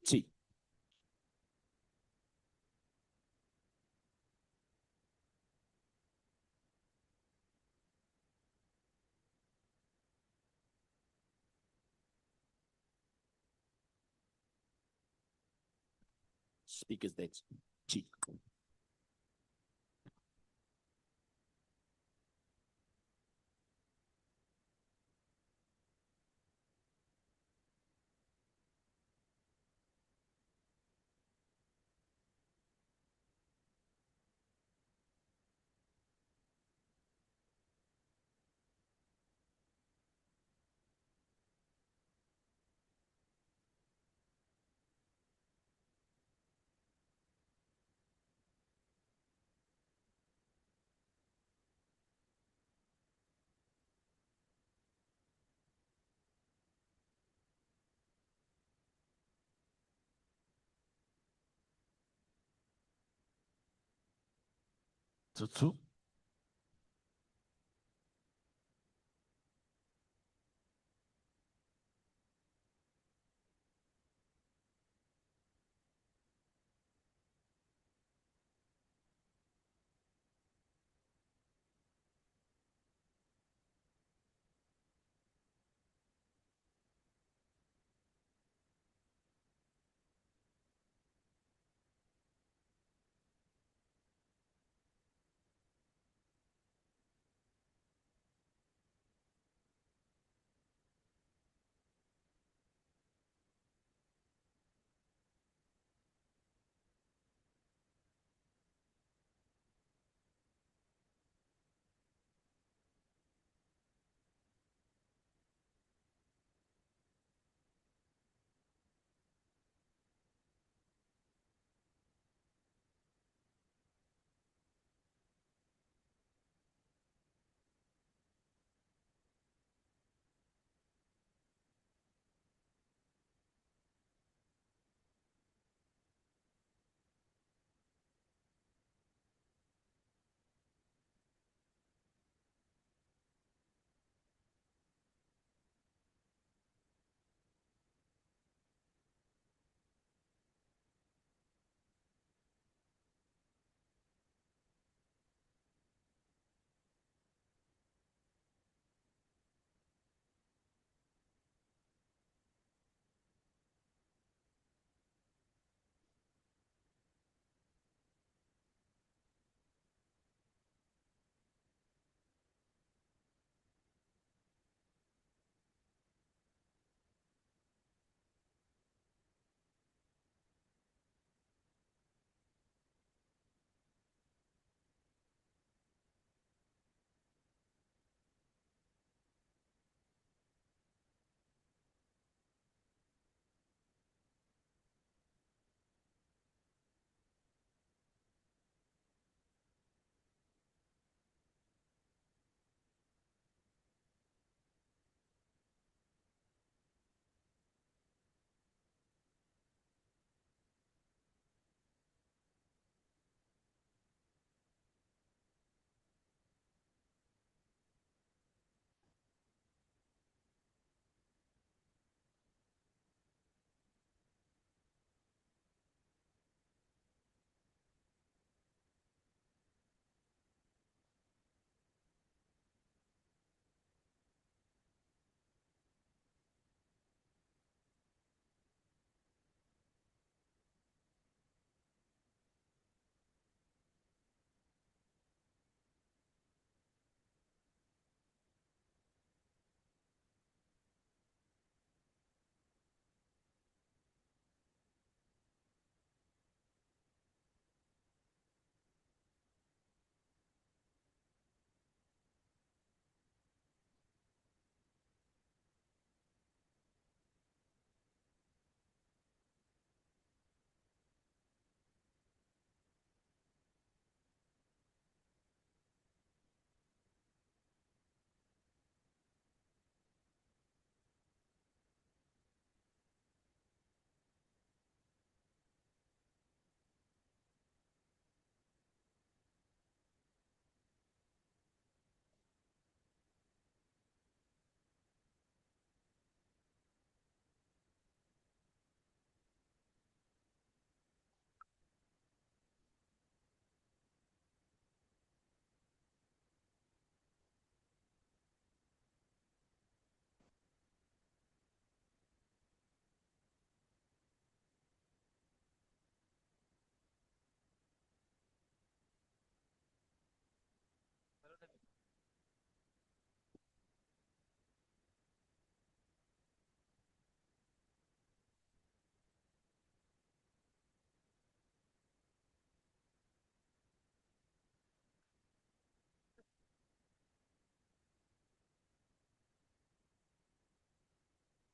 Sí. Speakers dates. Sí. Tutsu.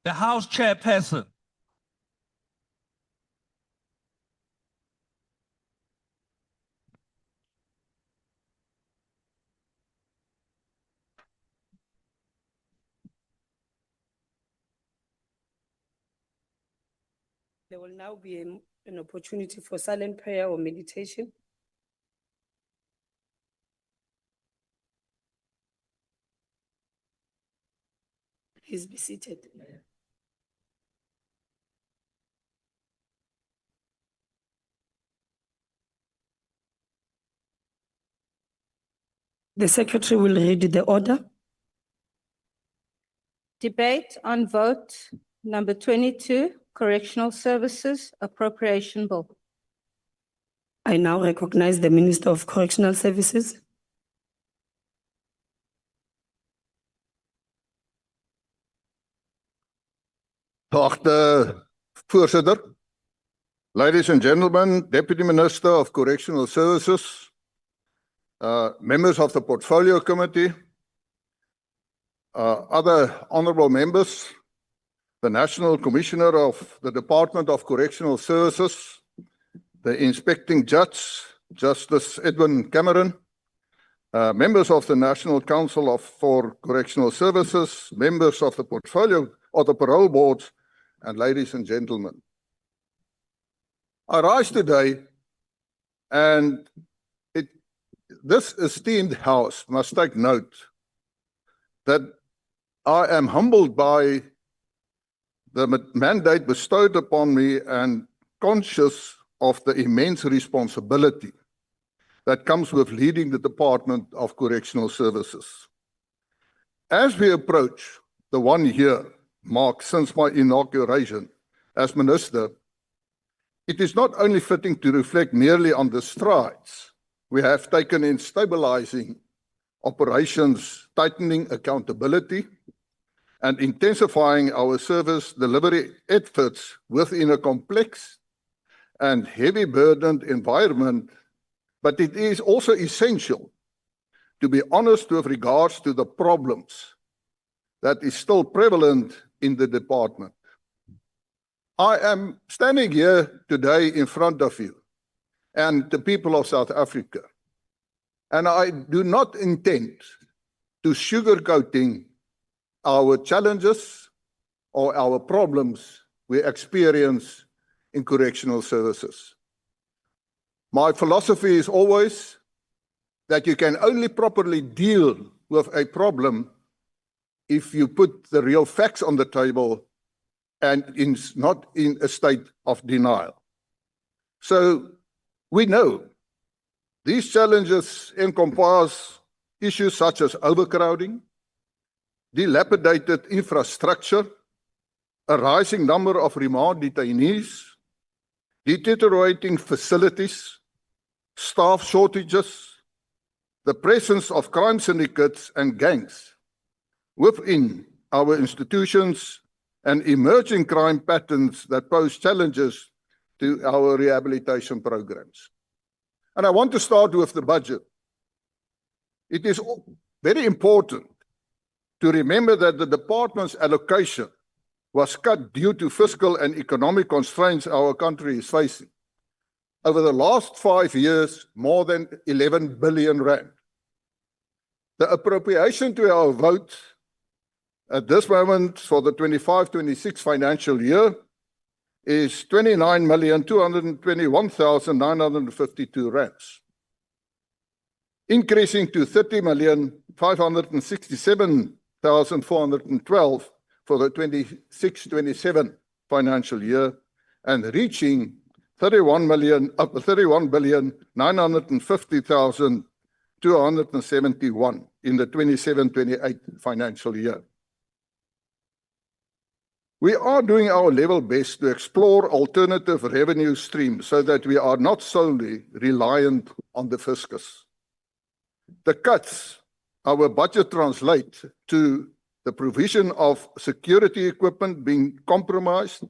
The House Chairperson. There will now be an opportunity for silent prayer or meditation. Please be seated. The secretary will read the order. Debate on vote number 22, Correctional Services Appropriation Bill. I now recognize the Minister of Correctional Services. Geachte voorsitter, ladies and gentlemen, Deputy Minister of Correctional Services, members of the Portfolio Committee, other honorable members, the National Commissioner of the Department of Correctional Services, the Inspecting Judge, Justice Edwin Cameron, members of the National Council for Correctional Services, members of the Portfolio or the Parole Boards, and ladies and gentlemen. I rise today and this esteemed house must take note that I am humbled by the mandate bestowed upon me and conscious of the immense responsibility that comes with leading the Department of Correctional Services. As we approach the 1 year mark since my inauguration as Minister, it is not only fitting to reflect merely on the strides we have taken in stabilizing operations, tightening accountability, and intensifying our service delivery efforts within a complex and heavy-burdened environment, but it is also essential to be honest with regards to the problems that is still prevalent in the department. I am standing here today in front of you and the people of South Africa, and I do not intend to sugarcoating our challenges or our problems we experience in correctional services. My philosophy is always that you can only properly deal with a problem if you put the real facts on the table and not in a state of denial. So we know these challenges encompass issues such as overcrowding, dilapidated infrastructure, a rising number of remand detainees, deteriorating facilities, staff shortages, the presence of crime syndicates and gangs within our institutions, and emerging crime patterns that pose challenges to our rehabilitation programs. And I want to start with the budget. It is very important to remember that the department's allocation was cut due to fiscal and economic constraints our country is facing. Over the last 5 years, more than 11 billion rand. The appropriation to our vote at this moment for the 25-26 financial year is 29,221,952 rands, increasing to 30,567,412 for the 26-27 financial year, and reaching 31,950,271 in the 27-28 financial year. We are doing our level best to explore alternative revenue streams so that we are not solely reliant on the fiscus. The cuts our budget translate to the provision of security equipment being compromised,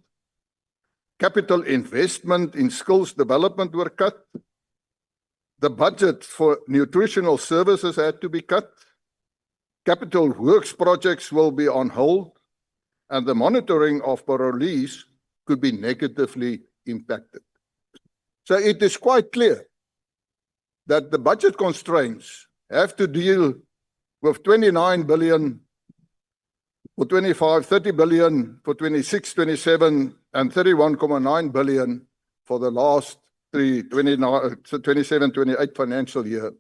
capital investment in skills development were cut, the budget for nutritional services had to be cut, capital works projects will be on hold, and the monitoring of parolees could be negatively impacted. So it is quite clear that the budget constraints have to deal with 29 billion for 25, 30 billion for 26, 27, and 31.9 billion for the last 27, 28 financial year.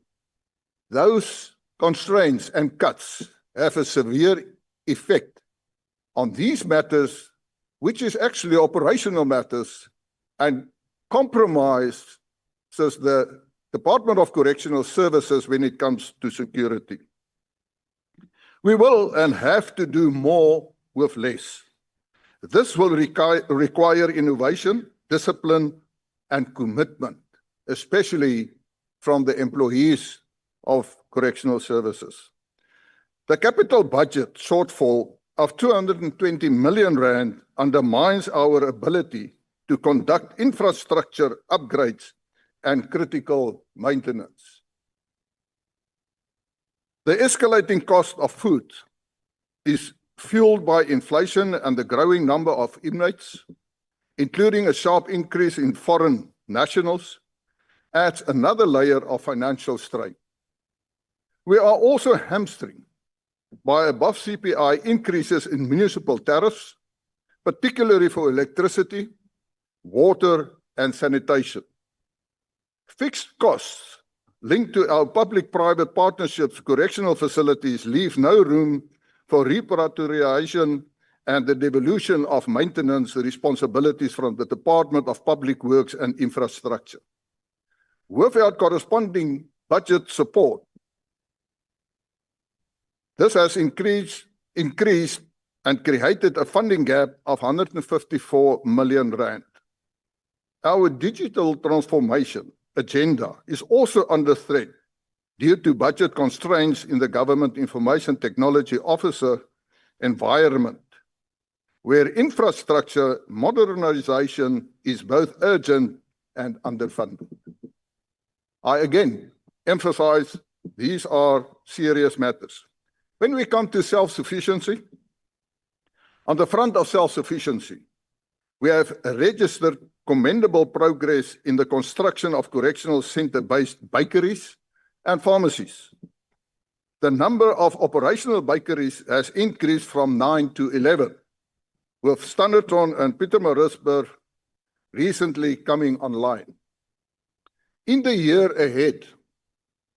Those constraints and cuts have a severe effect on these matters, which is actually operational matters, and compromises the Department of Correctional Services when it comes to security. We will and have to do more with less. This will require innovation, discipline, and commitment, especially from the employees of correctional services. The capital budget shortfall of 220 million rand undermines our ability to conduct infrastructure upgrades and critical maintenance. The escalating cost of food is fueled by inflation and the growing number of inmates, including a sharp increase in foreign nationals, adds another layer of financial strain. We are also hamstrung by above CPI increases in municipal tariffs, particularly for electricity, water, and sanitation. Fixed costs linked to our public-private partnerships correctional facilities leave no room for repatriation and the devolution of maintenance responsibilities from the Department of Public Works and Infrastructure. Without corresponding budget support, this has increased and created a funding gap of 154 million rand. Our digital transformation agenda is also under threat due to budget constraints in the Government Information Technology Officer environment, where infrastructure modernization is both urgent and underfunded. I again emphasize these are serious matters. When we come to self-sufficiency, on the front of self-sufficiency, we have registered commendable progress in the construction of correctional center-based bakeries and pharmacies. The number of operational bakeries has increased from 9 to 11, with Standerton and Pietermaritzburg recently coming online. In the year ahead,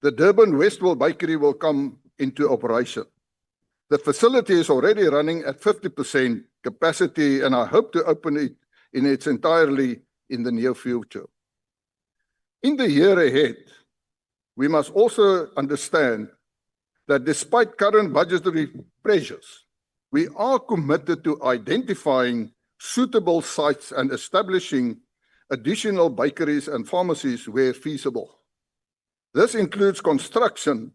the Durban Westville Bakery will come into operation. The facility is already running at 50% capacity, and I hope to open it in its entirety in the near future. In the year ahead, we must also understand that despite current budgetary pressures, we are committed to identifying suitable sites and establishing additional bakeries and pharmacies where feasible. This includes construction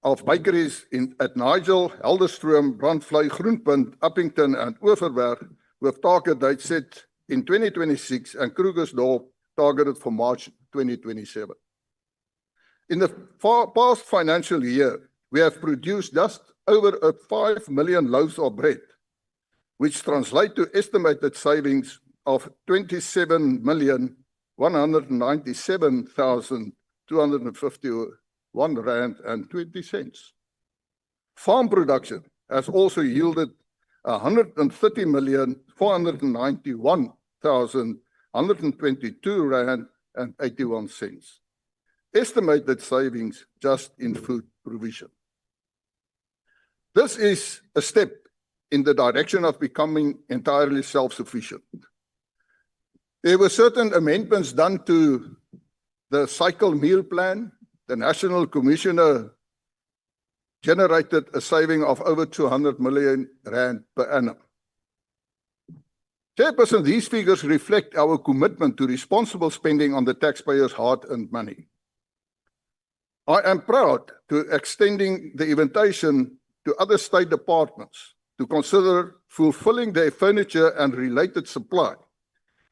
of bakeries at Nigel, Helderstroom, Brandvlei, Groenpunt, Uppington, and Overberg, with target dates set in 2026 and Krugersdorp targeted for March 2027. In the past financial year, we have produced just over 5 million loaves of bread, which translate to estimated savings of 27,197,251 rand and 20 cents. Farm production has also yielded 130,491,122 rand and 81 cents. Estimated savings just in food provision. This is a step in the direction of becoming entirely self-sufficient. There were certain amendments done to the cycle meal plan. The National Commissioner generated a saving of over 200 million rand per annum. Chairperson, these figures reflect our commitment to responsible spending on the taxpayers' hard-earned money. I am proud to extending the invitation to other state departments to consider fulfilling their furniture and related supply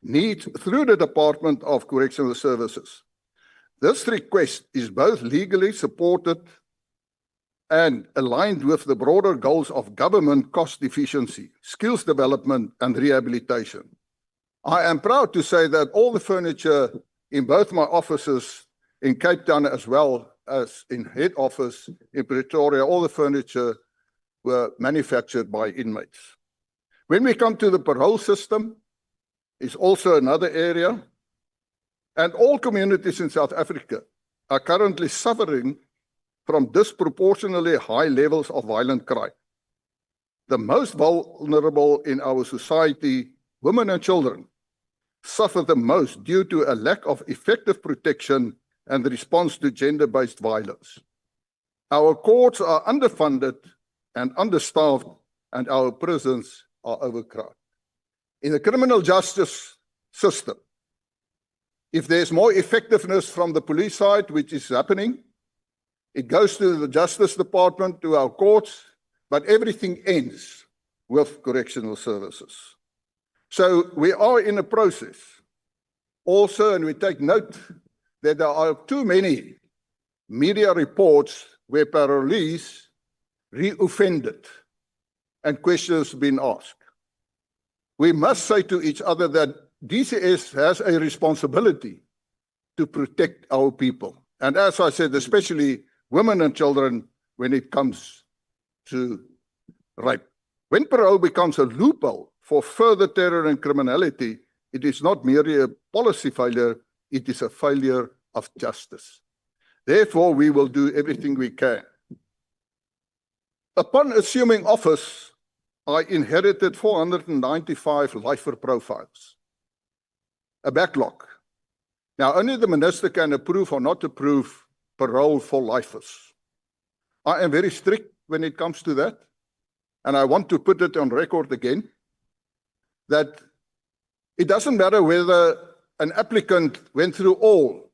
needs through the Department of Correctional Services. This request is both legally supported and aligned with the broader goals of government cost efficiency, skills development, and rehabilitation. I am proud to say that all the furniture in both my offices in Cape Town as well as in head office in Pretoria, all the furniture were manufactured by inmates. When we come to the parole system, is also another area, and all communities in South Africa are currently suffering from disproportionately high levels of violent crime. The most vulnerable in our society, women and children, suffer the most due to a lack of effective protection and response to gender-based violence. Our courts are underfunded and understaffed, and our prisons are overcrowded. In the criminal justice system, if there's more effectiveness from the police side, which is happening, it goes to the Justice Department, to our courts, but everything ends with correctional services. So we are in a process also, and we take note that there are too many media reports where parolees reoffended and questions been asked. We must say to each other that DCS has a responsibility to protect our people. And as I said, especially women and children when it comes to rape. When parole becomes a loophole for further terror and criminality, it is not merely a policy failure, it is a failure of justice. Therefore, we will do everything we can. Upon assuming office, I inherited 495 lifer profiles, a backlog. Now, only the minister can approve or not approve parole for lifers. I am very strict when it comes to that, and I want to put it on record again, that it doesn't matter whether an applicant went through all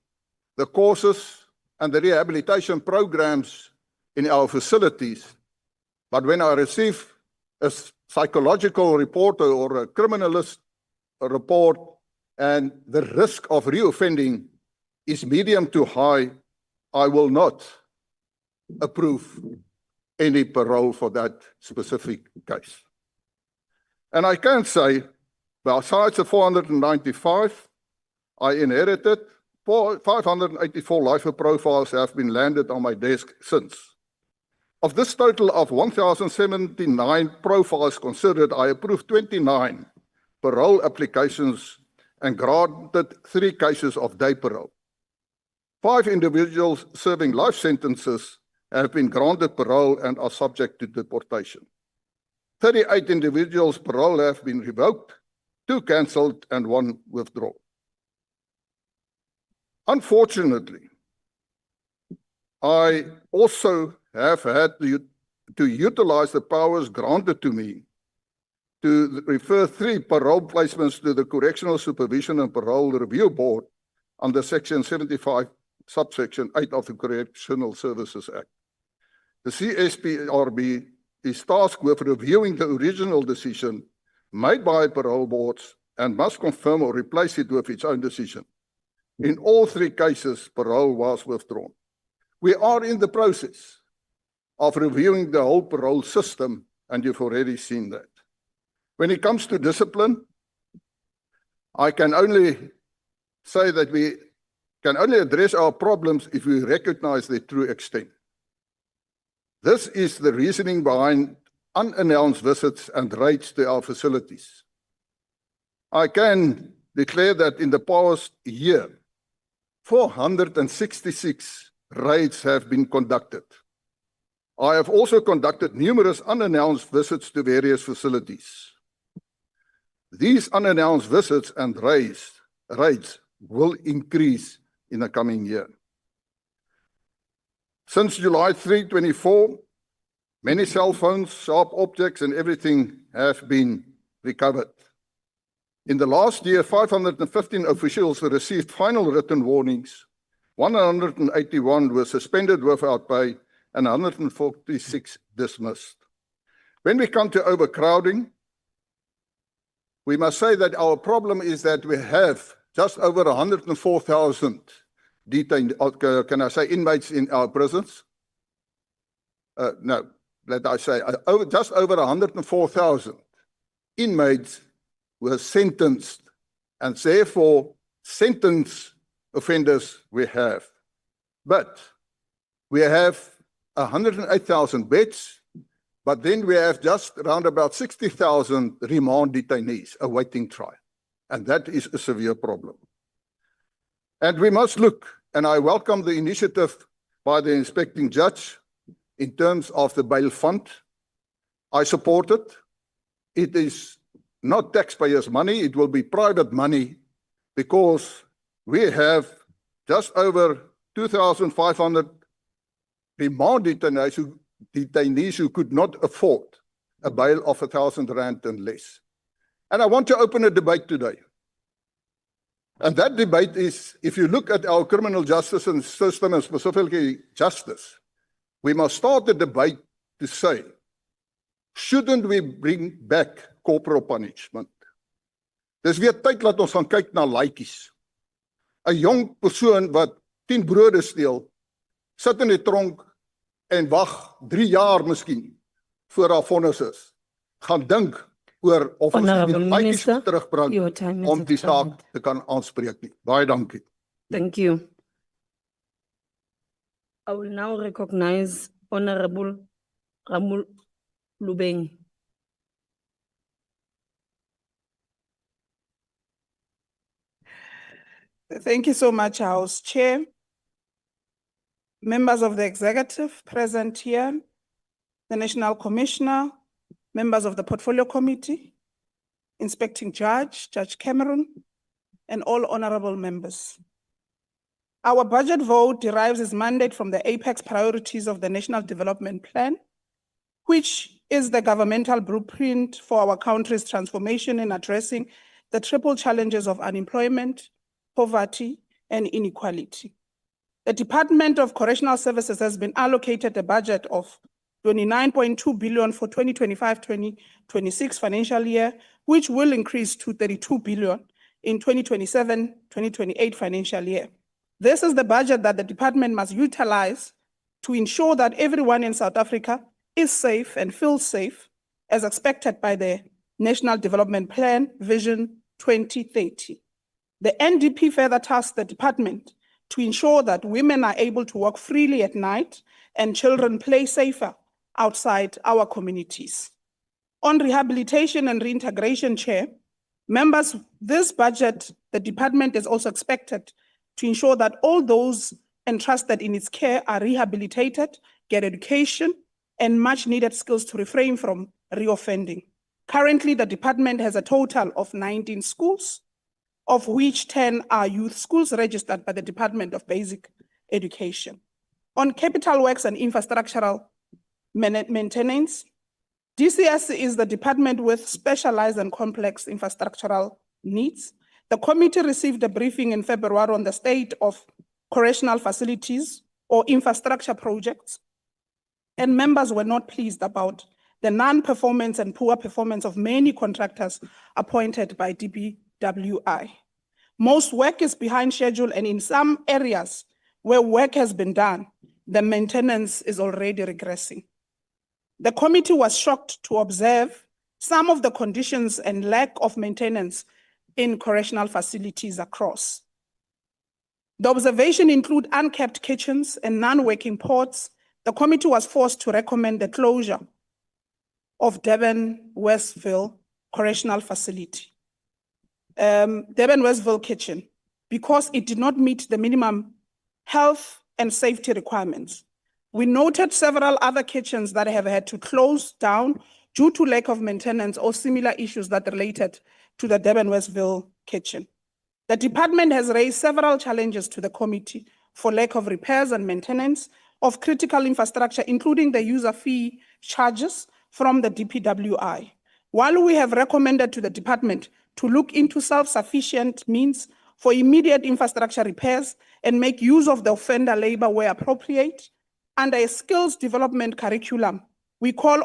the courses and the rehabilitation programs in our facilities, but when I receive a psychological report or a criminalist report and the risk of reoffending is medium to high, I will not approve any parole for that specific case. And I can say, besides the 495, I inherited 584 lifer profiles have been landed on my desk since. Of this total of 1,079 profiles considered, I approved 29 parole applications and granted 3 cases of day parole. 5 individuals serving life sentences have been granted parole and are subject to deportation. 38 individuals' parole have been revoked, 2 cancelled, and 1 withdrawn. Unfortunately, I also have had to utilize the powers granted to me to refer 3 parole placements to the Correctional Supervision and Parole Review Board under Section 75, subsection 8 of the Correctional Services Act. The CSPRB is tasked with reviewing the original decision made by parole boards and must confirm or replace it with its own decision. In all 3 cases, parole was withdrawn. We are in the process of reviewing the whole parole system, and you've already seen that. When it comes to discipline, I can only say that we can only address our problems if we recognize their true extent. This is the reasoning behind unannounced visits and raids to our facilities. I can declare that in the past year, 466 raids have been conducted. I have also conducted numerous unannounced visits to various facilities. These unannounced visits and raids will increase in the coming year. Since July 3/24, many cell phones, sharp objects, and everything have been recovered. In the last year, 515 officials received final written warnings, 181 were suspended without pay, and 146 dismissed. When we come to overcrowding, we must say that our problem is that we have just over 104,000 detained, can I say, inmates in our prisons. no, let I say, just over 104,000 inmates were sentenced, and therefore sentence offenders we have. But we have 108,000 beds, but then we have just around about 60,000 remand detainees awaiting trial. And that is a severe problem. And we must look, and I welcome the initiative by the inspecting judge in terms of the bail fund. I support it. It is not taxpayers' money, it will be private money, because we have just over 2,500 remand detainees who could not afford a bail of R1,000 and less. And I want to open a debate today. And that debate is, if you look at our criminal justice system, and specifically justice, we must start the debate to say, shouldn't we bring back corporal punishment? Dis weer tyd dat ons gaan kyk na laaitjies. 'n Jong persoon wat 10 brode steel, sit in die tronk en wag 3 jaar miskien voor haar vonnis is. Gaan dink oor of ons Honourable die laaitjies Minister, terugbring your time is om die expired. saak te kan aanspreek nie. Baie dankie. Thank you. I will now recognize Honorable Ramul Lubeng. Thank you so much, House Chair. Members of the executive present here, the National Commissioner, members of the Portfolio Committee, Inspecting Judge, Judge Cameron, and all honorable members. Our budget vote derives its mandate from the apex priorities of the National Development Plan, which is the governmental blueprint for our country's transformation in addressing the triple challenges of unemployment, poverty, and inequality. The Department of Correctional Services has been allocated a budget of 29.2 billion for 2025-2026 financial year, which will increase to 32 billion in 2027-2028 financial year. This is the budget that the department must utilize to ensure that everyone in South Africa is safe and feels safe as expected by the National Development Plan Vision 2030. The NDP further tasks the department to ensure that women are able to walk freely at night and children play safer outside our communities. On rehabilitation and reintegration, Chair, members, this budget, the department is also expected to ensure that all those entrusted in its care are rehabilitated, get education, and much needed skills to refrain from reoffending. Currently, the department has a total of 19 schools, of which 10 are youth schools registered by the Department of Basic Education. On capital works and infrastructural maintenance, DCS is the department with specialized and complex infrastructural needs. The committee received a briefing in February on the state of correctional facilities or infrastructure projects, and members were not pleased about the non-performance and poor performance of many contractors appointed by DPWI. Most work is behind schedule, and in some areas where work has been done, the maintenance is already regressing. The committee was shocked to observe some of the conditions and lack of maintenance in correctional facilities across. The observation include unkept kitchens and non-working ports. The committee was forced to recommend the closure of Durban-Westville Correctional Facility, Durban-Westville Kitchen, because it did not meet the minimum health and safety requirements. We noted several other kitchens that have had to close down due to lack of maintenance or similar issues that related to the Durban-Westville kitchen. The department has raised several challenges to the committee for lack of repairs and maintenance of critical infrastructure, including the user fee charges from the DPWI. While we have recommended to the department to look into self-sufficient means for immediate infrastructure repairs and make use of the offender labor where appropriate, under a skills development curriculum, we call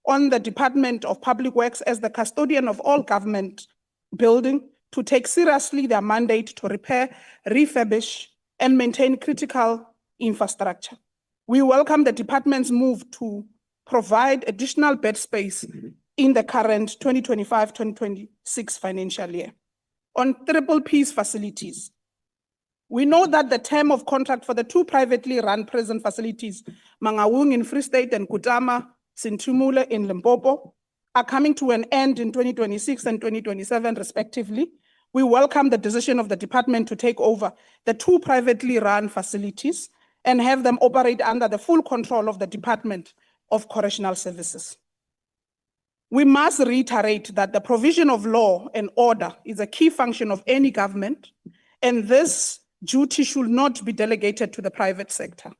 on the Department of Public Works as the custodian of all government building to take seriously their mandate to repair, refurbish, and maintain critical infrastructure. We welcome the department's move to provide additional bed space in the current 2025-2026 financial year. On PPP's facilities, we know that the term of contract for the two privately run prison facilities, Mangaung in Free State and Kutama, Sintumule in Limpopo, are coming to an end in 2026 and 2027 respectively. We welcome the decision of the department to take over the two privately run facilities and have them operate under the full control of the Department of Correctional Services. We must reiterate that the provision of law and order is a key function of any government, and this duty should not be delegated to the private sector.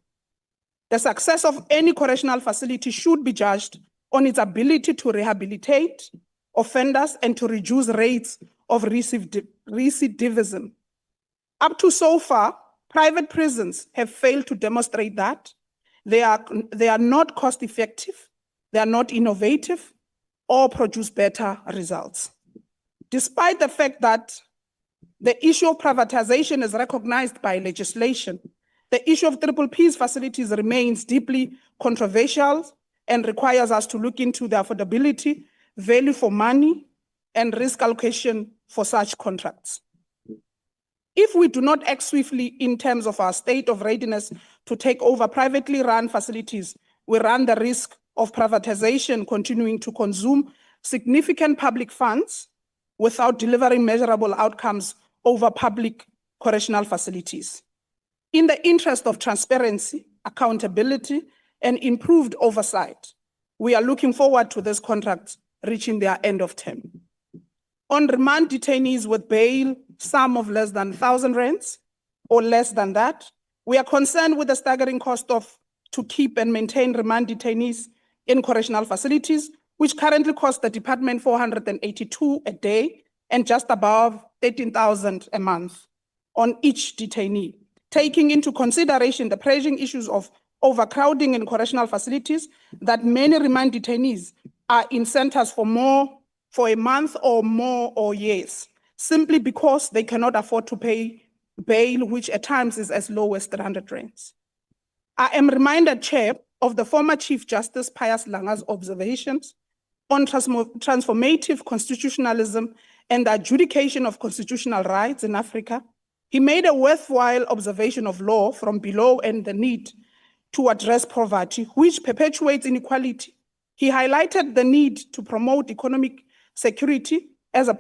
The success of any correctional facility should be judged on its ability to rehabilitate offenders and to reduce rates of recidivism. Up to so far, private prisons have failed to demonstrate that they are not cost effective, they are not innovative, or produce better results. Despite the fact that the issue of privatization is recognized by legislation, the issue of PPP's facilities remains deeply controversial and requires us to look into the affordability, value for money, and risk allocation for such contracts. If we do not act swiftly in terms of our state of readiness to take over privately run facilities, we run the risk of privatization continuing to consume significant public funds without delivering measurable outcomes over public correctional facilities. In the interest of transparency, accountability, and improved oversight, we are looking forward to this contract reaching their end of term. On remand detainees with bail sum of less than 1,000 rands or less than that, we are concerned with the staggering cost to keep and maintain remand detainees in correctional facilities, which currently cost the department 482 a day and just above 13,000 a month on each detainee. Taking into consideration the pressing issues of overcrowding in correctional facilities, that many remand detainees are in centers for a month or more or years, simply because they cannot afford to pay bail, which at times is as low as 300 rands. I am reminded, Chair, of the former Chief Justice Pius Langa's observations on transformative constitutionalism and the adjudication of constitutional rights in Africa. He made a worthwhile observation of law from below and the need to address poverty, which perpetuates inequality. He highlighted the need to promote economic security as a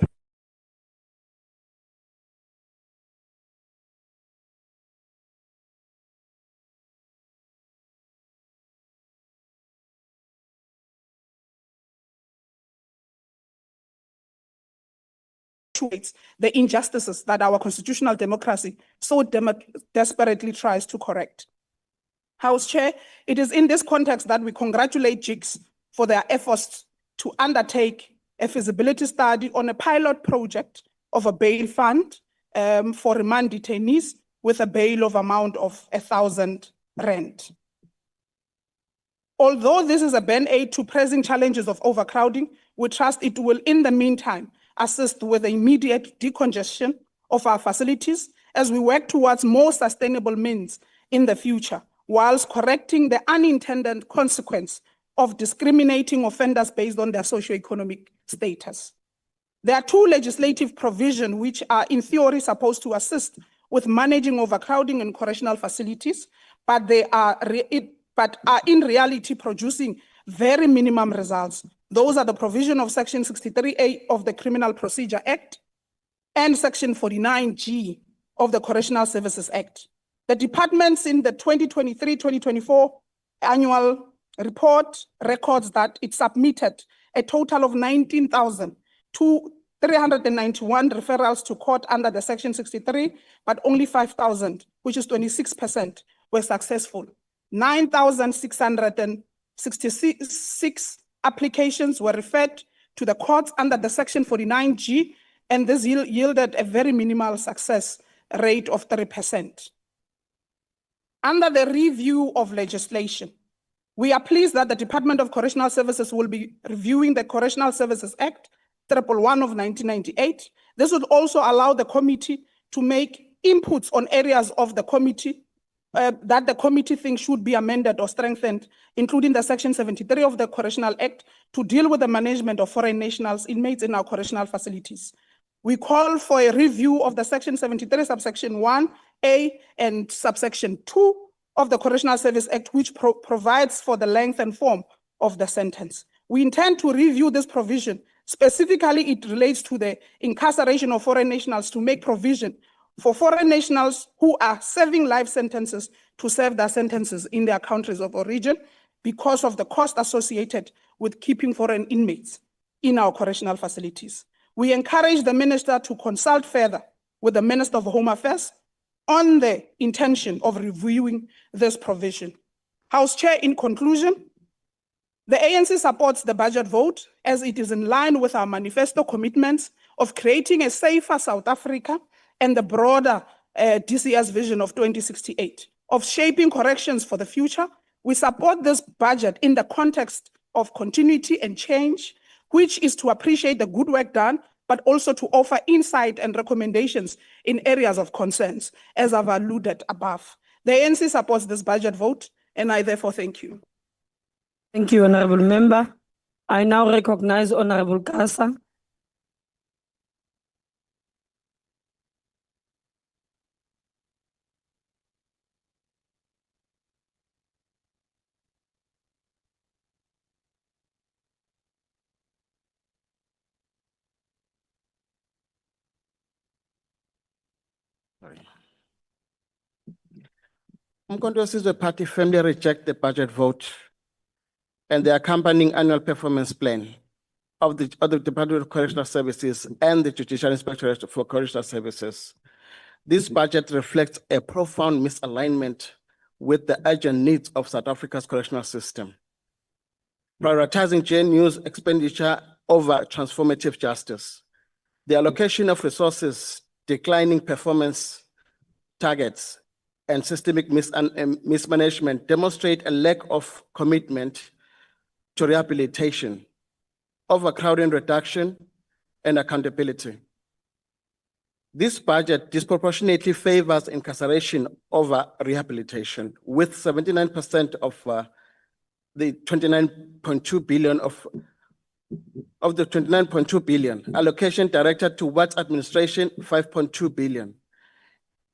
the injustices that our constitutional democracy so desperately tries to correct. House Chair, it is in this context that we congratulate JICS for their efforts to undertake a feasibility study on a pilot project of a bail fund for remand detainees with a bail of amount of 1,000 rand. Although this is a band-aid to pressing challenges of overcrowding, we trust it will, in the meantime, assist with the immediate decongestion of our facilities as we work towards more sustainable means in the future, whilst correcting the unintended consequence of discriminating offenders based on their socioeconomic status. There are two legislative provisions which are in theory supposed to assist with managing overcrowding in correctional facilities, but are in reality producing very minimum results. Those are the provision of Section 63A of the Criminal Procedure Act and Section 49G of the Correctional Services Act. The departments in the 2023-2024 annual report records that it submitted a total of 19,391 referrals to court under the Section 63, but only 5,000, which is 26%, were successful. 9,666 applications were referred to the courts under the Section 49G, and this yielded a very minimal success rate of 3%. Under the review of legislation, we are pleased that the Department of Correctional Services will be reviewing the Correctional Services Act 111 of 1998. This would also allow the committee to make inputs on areas of the committee that the committee thinks should be amended or strengthened, including the Section 73 of the Correctional Act to deal with the management of foreign nationals inmates in our correctional facilities. We call for a review of the Section 73, subsection 1A and subsection 2 of the Correctional Service Act, which provides for the length and form of the sentence. We intend to review this provision. Specifically, it relates to the incarceration of foreign nationals to make provision for foreign nationals who are serving life sentences to serve their sentences in their countries of origin because of the cost associated with keeping foreign inmates in our correctional facilities. We encourage the minister to consult further with the Minister of Home Affairs on the intention of reviewing this provision. House Chair, in conclusion, the ANC supports the budget vote as it is in line with our manifesto commitments of creating a safer South Africa and the broader DCS vision of 2068, of shaping corrections for the future. We support this budget in the context of continuity and change, which is to appreciate the good work done, but also to offer insight and recommendations in areas of concerns, as I've alluded above. The ANC supports this budget vote, and I therefore thank you. Thank you, Honorable Member. I now recognize Honorable Kasa. Umkhonto Party firmly reject the budget vote and the accompanying annual performance plan of the Department of Correctional Services and the Judicial Inspectorate for Correctional Services. This budget reflects a profound misalignment with the urgent needs of South Africa's correctional system, prioritizing JNU's expenditure over transformative justice. The allocation of resources, declining performance targets, and systemic mismanagement demonstrate a lack of commitment to rehabilitation, overcrowding reduction, and accountability. This budget disproportionately favors incarceration over rehabilitation, with 79% of the 29.2 billion of the 29.2 billion allocation directed towards administration, 5.2 billion,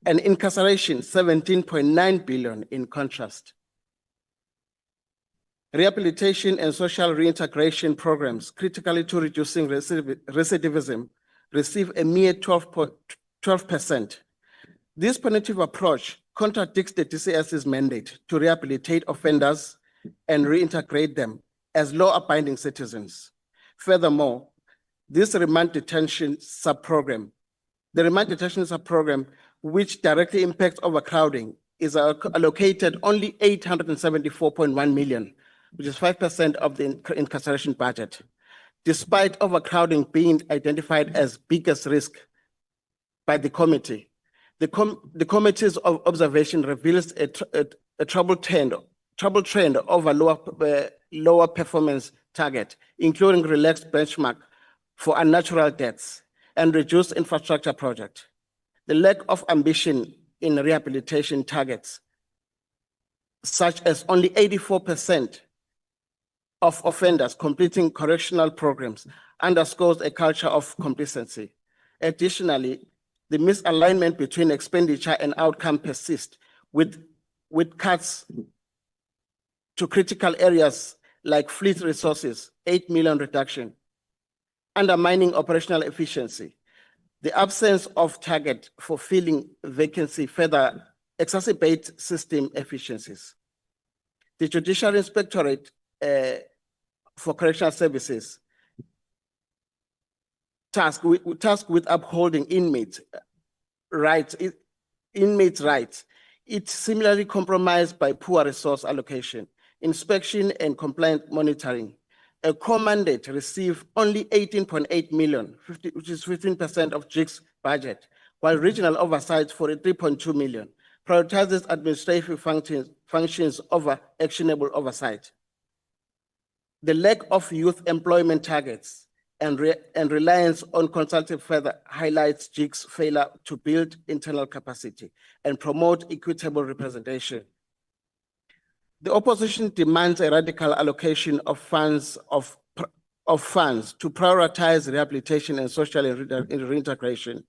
and incarceration, 17.9 billion in contrast. Rehabilitation and social reintegration programs critically to reducing recidivism receive a mere 12%. This punitive approach contradicts the DCS's mandate to rehabilitate offenders and reintegrate them as law-abiding citizens. Furthermore, this remand detention sub-program, which directly impacts overcrowding, is allocated only 874.1 million, which is 5% of the incarceration budget, despite overcrowding being identified as biggest risk by the committee. The committee's observation reveals a troubled trend over lower performance target, including relaxed benchmark for unnatural deaths and reduced infrastructure project. The lack of ambition in rehabilitation targets, such as only 84% of offenders completing correctional programs, underscores a culture of complacency. Additionally, the misalignment between expenditure and outcome persists, with cuts to critical areas like fleet resources, 8 million reduction, undermining operational efficiency. The absence of target for filling vacancy further exacerbates system efficiencies. The Judicial Inspectorate for Correctional Services tasked with upholding inmates' rights. It's similarly compromised by poor resource allocation, inspection, and compliant monitoring. A core mandate received only 18.8 million, which is 15% of JIC's budget, while regional oversight, 43.2 million, prioritizes administrative functions over actionable oversight. The lack of youth employment targets and reliance on consultative further highlights JIC's failure to build internal capacity and promote equitable representation. The opposition demands a radical allocation of funds to prioritize rehabilitation and social reintegration.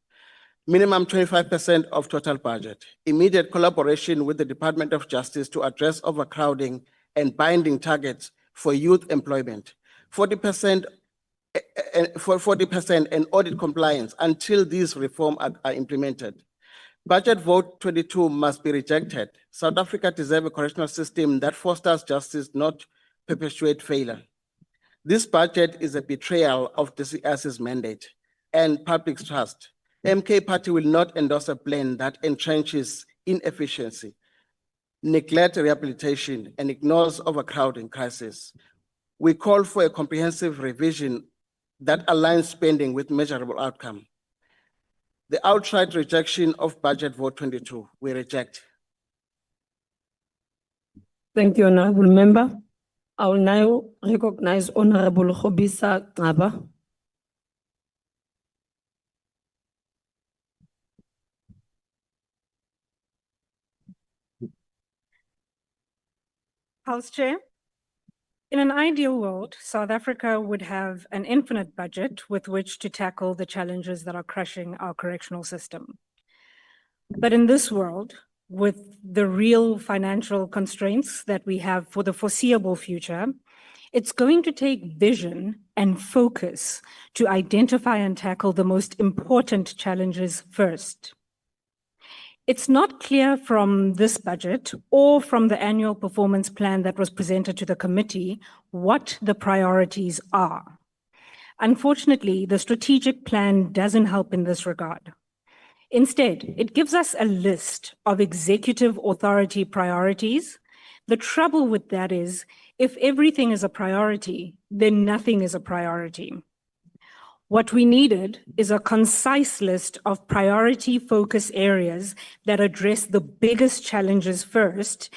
Minimum 25% of total budget. Immediate collaboration with the Department of Justice to address overcrowding and binding targets for youth employment. 40% and audit compliance until these reforms are implemented. Budget vote 22 must be rejected. South Africa deserves a correctional system that fosters justice, not perpetuate failure. This budget is a betrayal of the DCS's mandate and public trust. MK Party will not endorse a plan that entrenches inefficiency, neglects rehabilitation, and ignores overcrowding crisis. We call for a comprehensive revision that aligns spending with measurable outcome. The outright rejection of budget vote 22, we reject. Thank you, Honorable Member. I will now recognize Honorable Khobisa Ngaba. House Chair, in an ideal world, South Africa would have an infinite budget with which to tackle the challenges that are crushing our correctional system. But in this world, with the real financial constraints that we have for the foreseeable future, it's going to take vision and focus to identify and tackle the most important challenges first. It's not clear from this budget or from the annual performance plan that was presented to the committee what the priorities are. Unfortunately, the strategic plan doesn't help in this regard. Instead, it gives us a list of executive authority priorities. The trouble with that is, if everything is a priority, then nothing is a priority. What we needed is a concise list of priority focus areas that address the biggest challenges first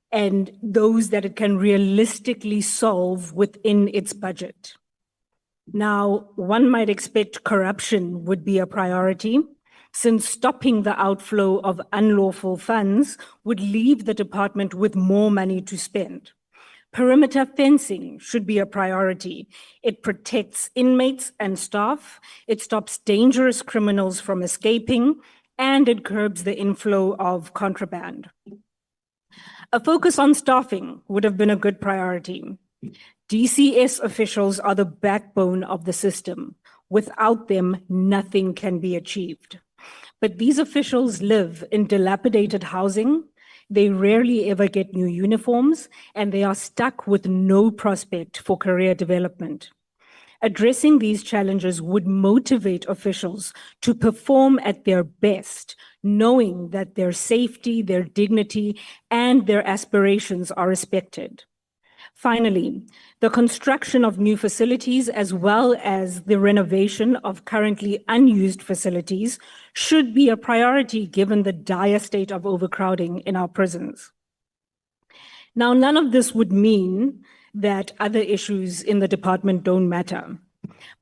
and those that it can realistically solve within its budget. Now, one might expect corruption would be a priority, since stopping the outflow of unlawful funds would leave the department with more money to spend. Perimeter fencing should be a priority. It protects inmates and staff, it stops dangerous criminals from escaping, and it curbs the inflow of contraband. A focus on staffing would have been a good priority. DCS officials are the backbone of the system. Without them, nothing can be achieved. But these officials live in dilapidated housing, they rarely ever get new uniforms, and they are stuck with no prospect for career development. Addressing these challenges would motivate officials to perform at their best, knowing that their safety, their dignity, and their aspirations are respected. Finally, the construction of new facilities as well as the renovation of currently unused facilities should be a priority given the dire state of overcrowding in our prisons. Now, none of this would mean that other issues in the department don't matter,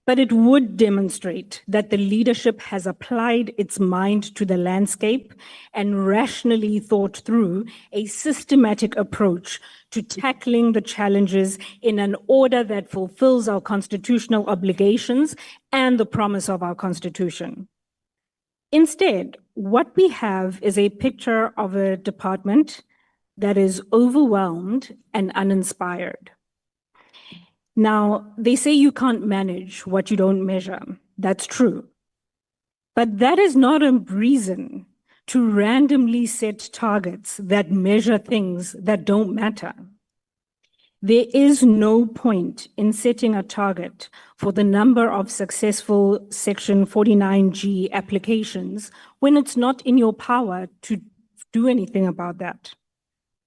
but it would demonstrate that the leadership has applied its mind to the landscape and rationally thought through a systematic approach to tackling the challenges in an order that fulfills our constitutional obligations and the promise of our Constitution. Instead, what we have is a picture of a department that is overwhelmed and uninspired. Now, they say you can't manage what you don't measure. That's true. But that is not a reason to randomly set targets that measure things that don't matter. There is no point in setting a target for the number of successful Section 49G applications when it's not in your power to do anything about that.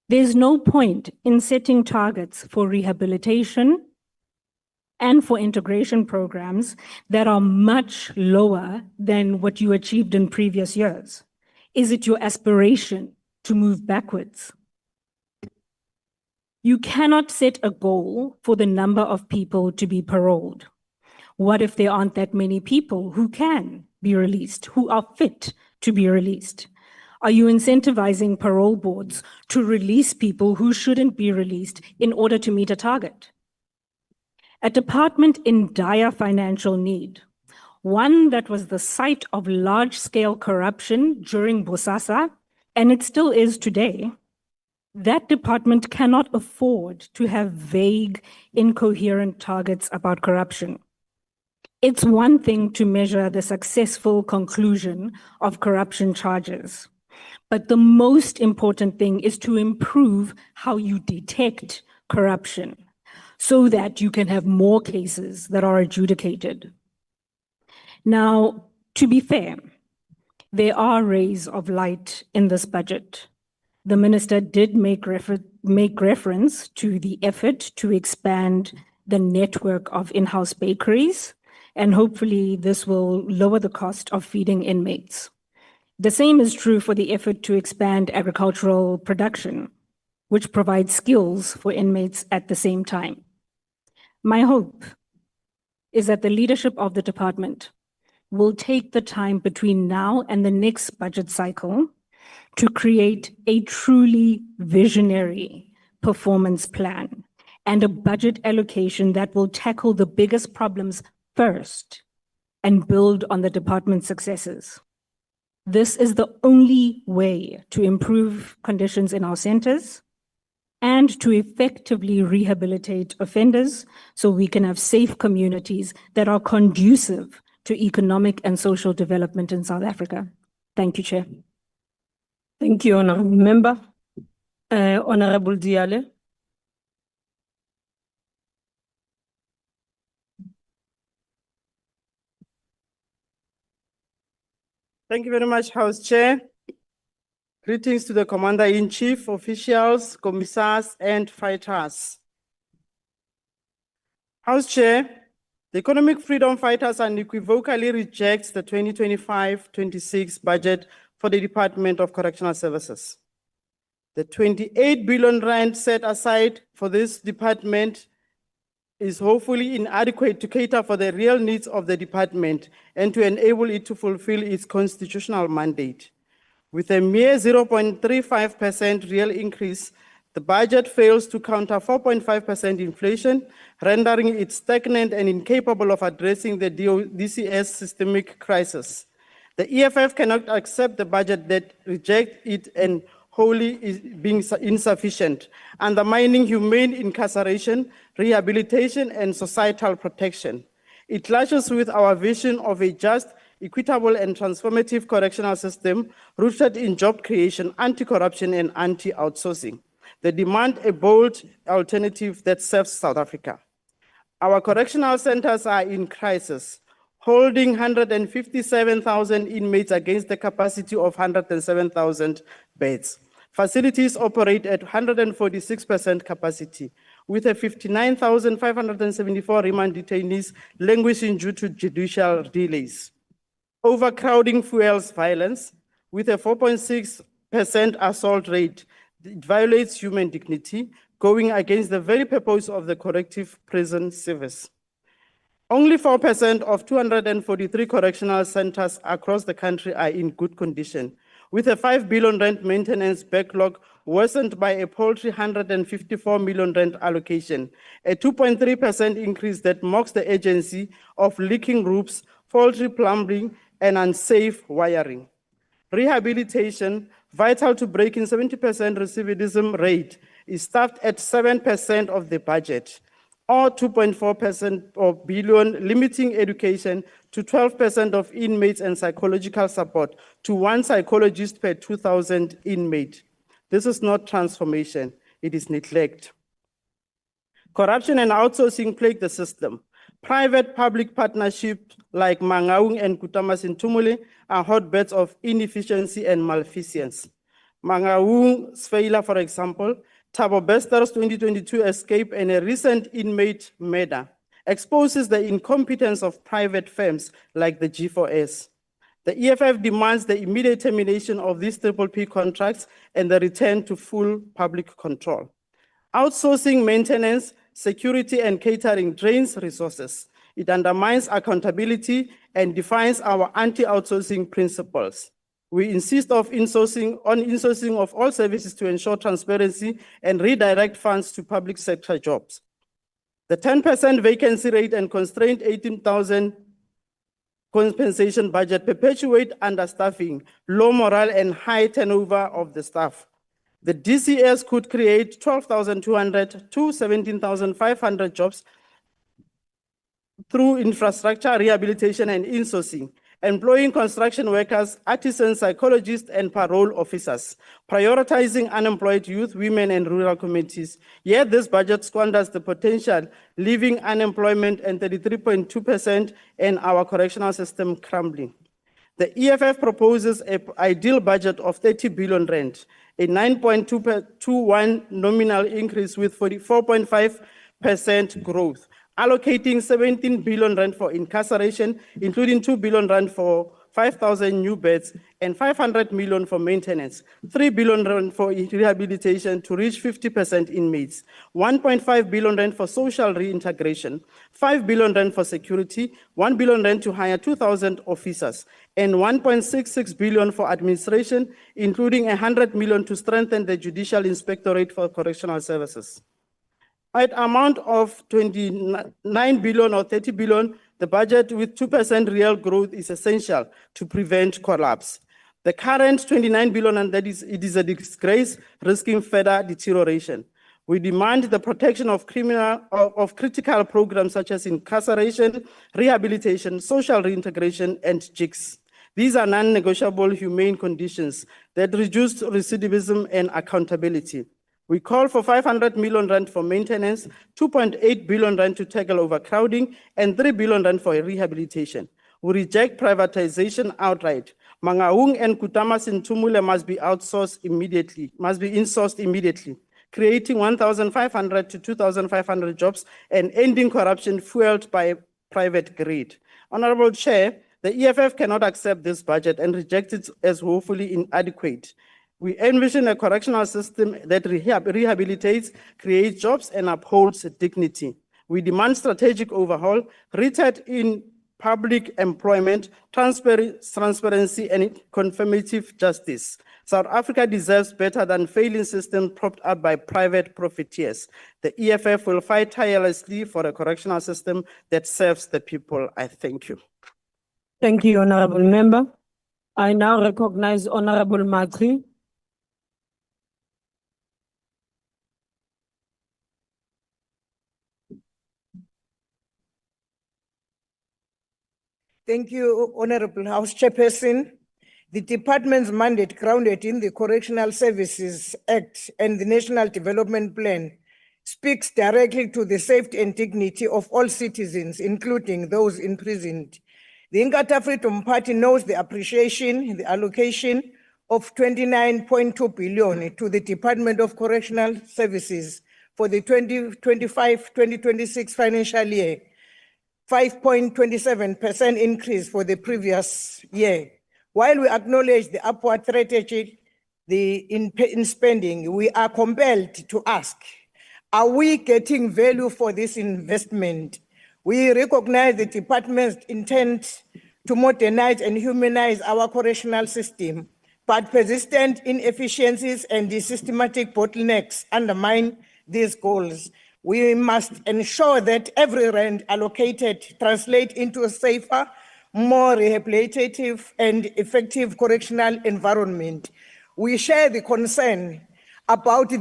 There's no point in setting targets for rehabilitation and for integration programs that are much lower than what you achieved in previous years. Is it your aspiration to move backwards? You cannot set a goal for the number of people to be paroled. What if there aren't that many people who can be released, who are fit to be released? Are you incentivizing parole boards to release people who shouldn't be released in order to meet a target? A department in dire financial need, one that was the site of large-scale corruption during Bosasa, and it still is today, that department cannot afford to have vague, incoherent targets about corruption. It's one thing to measure the successful conclusion of corruption charges, but the most important thing is to improve how you detect corruption so that you can have more cases that are adjudicated. Now, to be fair, there are rays of light in this budget. The minister did make reference to the effort to expand the network of in-house bakeries, and hopefully this will lower the cost of feeding inmates. The same is true for the effort to expand agricultural production, which provides skills for inmates at the same time. My hope is that the leadership of the department will take the time between now and the next budget cycle to create a truly visionary performance plan and a budget allocation that will tackle the biggest problems first and build on the department's successes. This is the only way to improve conditions in our centers and to effectively rehabilitate offenders so we can have safe communities that are conducive to economic and social development in South Africa. Thank you, Chair. Thank you, Honorable Member. Honorable Diale. Thank you very much, House Chair. Greetings to the Commander-in-Chief, officials, commissars, and fighters. House Chair, the Economic Freedom Fighters unequivocally rejects the 2025-26 budget for the Department of Correctional Services. The 28 billion rand set aside for this department is hopefully inadequate to cater for the real needs of the department and to enable it to fulfill its constitutional mandate. With a mere 0.35% real increase, the budget fails to counter 4.5% inflation, rendering it stagnant and incapable of addressing the DCS systemic crisis. The EFF cannot accept the budget that rejects it and wholly is being insufficient, undermining humane incarceration, rehabilitation, and societal protection. It clashes with our vision of a just, equitable, and transformative correctional system rooted in job creation, anti-corruption, and anti-outsourcing. They demand a bold alternative that serves South Africa. Our correctional centers are in crisis, holding 157,000 inmates against the capacity of 107,000 beds. Facilities operate at 146% capacity, with 59,574 remand detainees languishing due to judicial delays. Overcrowding fuels violence, with a 4.6% assault rate. It violates human dignity, going against the very purpose of the corrective prison service. Only 4% of 243 correctional centers across the country are in good condition, with a 5 billion rand maintenance backlog worsened by a paltry 154 million rand allocation, a 2.3% increase that mocks the agency of leaking roofs, faulty plumbing, and unsafe wiring. Rehabilitation, vital to breaking 70% recidivism rate, is staffed at 7% of the budget, or 2.4% of billion, limiting education to 12% of inmates and psychological support to 1 psychologist per 2,000 inmates. This is not transformation, it is neglect. Corruption and outsourcing plague the system. Private-public partnerships like Mangaung and Kutamasin Tumule are hotbeds of inefficiency and malfeasance. Mangaung's failure, for example, Thabo Bester's 2022 escape and a recent inmate murder exposes the incompetence of private firms like the G4S. The EFF demands the immediate termination of these PPP contracts and the return to full public control. Outsourcing maintenance, security, and catering drains resources. It undermines accountability and defines our anti-outsourcing principles. We insist on insourcing of all services to ensure transparency and redirect funds to public sector jobs. The 10% vacancy rate and constrained 18,000 compensation budget perpetuate understaffing, low morale, and high turnover of the staff. The DCS could create 12,200 to 17,500 jobs through infrastructure, rehabilitation, and insourcing, employing construction workers, artisans, psychologists, and parole officers, prioritizing unemployed youth, women, and rural communities. Yet this budget squanders the potential, leaving unemployment at 33.2% and our correctional system crumbling. The EFF proposes an ideal budget of 30 billion rand, a 9.21 nominal increase with 44.5% growth, allocating 17 billion rand for incarceration, including 2 billion rand for 5,000 new beds and 500 million for maintenance, 3 billion rand for rehabilitation to reach 50% inmates, 1.5 billion rand for social reintegration, 5 billion rand for security, 1 billion rand to hire 2,000 officers, and 1.66 billion for administration, including 100 million to strengthen the Judicial Inspectorate for Correctional Services. At amount of 29 billion or 30 billion, the budget with 2% real growth is essential to prevent collapse. The current 29 billion, and it is a disgrace, risking further deterioration. We demand the protection of critical programs such as incarceration, rehabilitation, social reintegration, and JICs. These are non-negotiable humane conditions that reduce recidivism and accountability. We call for 500 million rand for maintenance, 2.8 billion rand to tackle overcrowding, and 3 billion rand for rehabilitation. We reject privatization outright. Mangaung and Kutamas in Tumule must be insourced immediately, creating 1,500 to 2,500 jobs and ending corruption fueled by private greed. Honorable Chair, the EFF cannot accept this budget and reject it as woefully inadequate. We envision a correctional system that rehabilitates, creates jobs, and upholds dignity. We demand strategic overhaul, rooted in public employment, transparency, and confirmative justice. South Africa deserves better than failing systems propped up by private profiteers. The EFF will fight tirelessly for a correctional system that serves the people. I thank you. Thank you, Honorable Member. I now recognize Honorable Matri. Thank you, Honorable House Chairperson. The department's mandate, grounded in the Correctional Services Act and the National Development Plan, speaks directly to the safety and dignity of all citizens, including those imprisoned. The Inkatha Freedom Party knows the appreciation, the allocation of 29.2 billion to the Department of Correctional Services for the 2025-2026 financial year, 5.27% increase for the previous year. While we acknowledge the upward trajectory in spending, we are compelled to ask, are we getting value for this investment? We recognize the department's intent to modernize and humanize our correctional system, but persistent inefficiencies and the systematic bottlenecks undermine these goals. We must ensure that every rand allocated translates into a safer, more rehabilitative and effective correctional environment. We share the concern about the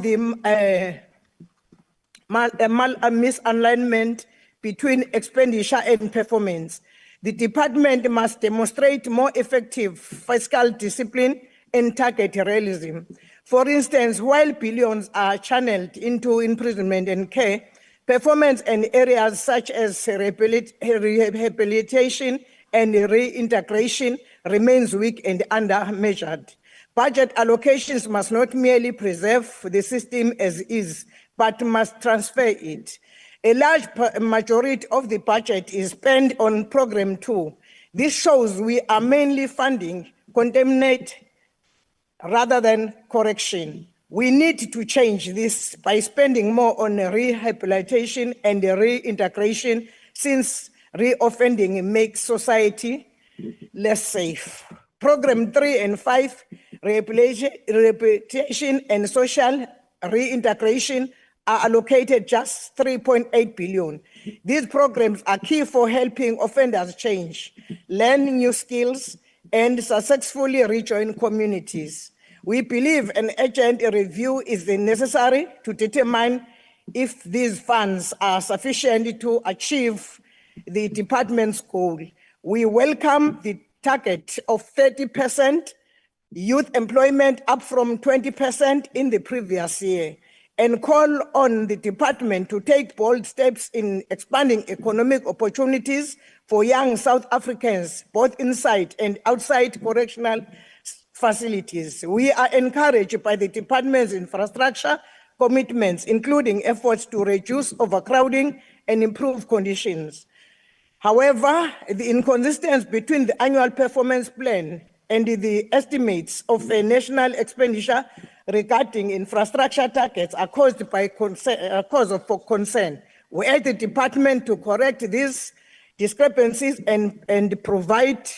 misalignment between expenditure and performance. The department must demonstrate more effective fiscal discipline and target realism. For instance, while billions are channeled into imprisonment and care, performance in areas such as rehabilitation and reintegration remains weak and under-measured. Budget allocations must not merely preserve the system as is, but must transfer it. A large majority of the budget is spent on Program 2. This shows we are mainly funding contaminate rather than correction. We need to change this by spending more on rehabilitation and reintegration, since reoffending makes society less safe. Program 3 and 5, rehabilitation and social reintegration, are allocated just 3.8 billion. These programs are key for helping offenders change, learn new skills, and successfully rejoin communities. We believe an urgent review is necessary to determine if these funds are sufficient to achieve the department's goal. We welcome the target of 30% youth employment, up from 20% in the previous year, and call on the department to take bold steps in expanding economic opportunities for young South Africans, both inside and outside correctional facilities. We are encouraged by the department's infrastructure commitments, including efforts to reduce overcrowding and improve conditions. However, the inconsistency between the annual performance plan and the estimates of a national expenditure regarding infrastructure targets are cause of concern. We urge the department to correct these discrepancies and provide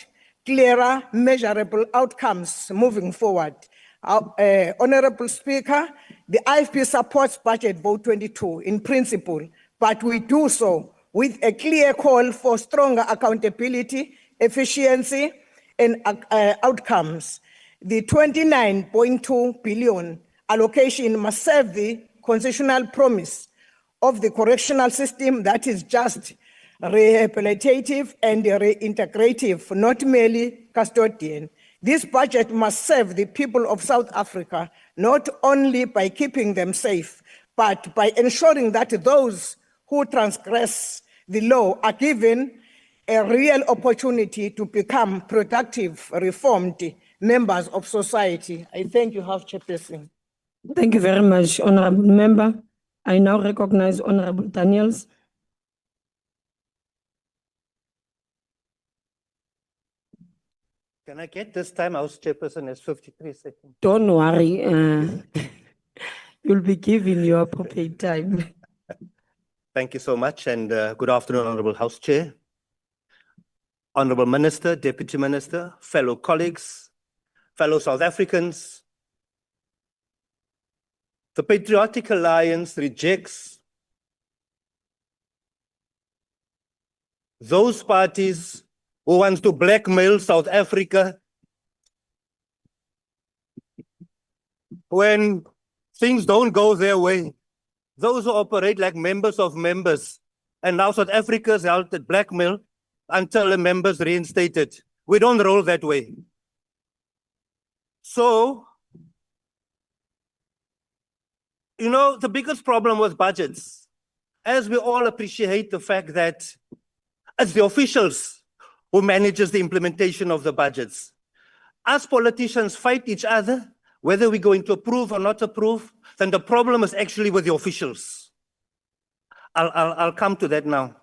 clearer, measurable outcomes moving forward. Honorable Speaker, the IFP supports budget vote 22 in principle, but we do so with a clear call for stronger accountability, efficiency, and outcomes. The 29.2 billion allocation must serve the constitutional promise of the correctional system that is just, rehabilitative, and reintegrative, not merely custodian. This budget must serve the people of South Africa, not only by keeping them safe, but by ensuring that those who transgress the law are given a real opportunity to become productive, reformed members of society. I thank you, House Chairperson. Thank you very much, Honorable Member. I now recognize Honorable Daniels. Can I get this time, House Chairperson, as 53 seconds? Don't worry, you'll be given your appropriate time. Thank you so much, and good afternoon, Honorable House Chair, Honorable Minister, Deputy Minister, fellow colleagues, fellow South Africans. The Patriotic Alliance rejects those parties who want to blackmail South Africa when things don't go their way. Those who operate like members of members, and now South Africa is held at blackmail until the members reinstated. We don't roll that way. So, you know, the biggest problem with budgets, as we all appreciate the fact that it's the officials who manages the implementation of the budgets. Us politicians fight each other, whether we're going to approve or not approve, then the problem is actually with the officials. I'll come to that now.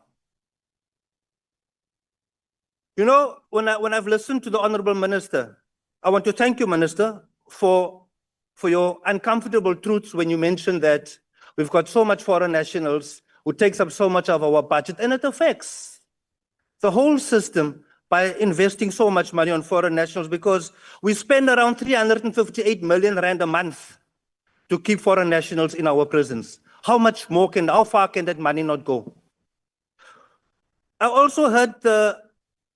You know, when I've listened to the Honorable Minister, I want to thank you, Minister, for your uncomfortable truths when you mentioned that we've got so much foreign nationals who takes up so much of our budget, and it affects the whole system by investing so much money on foreign nationals, because we spend around 358 million rand a month to keep foreign nationals in our prisons. How far can that money not go? I also heard the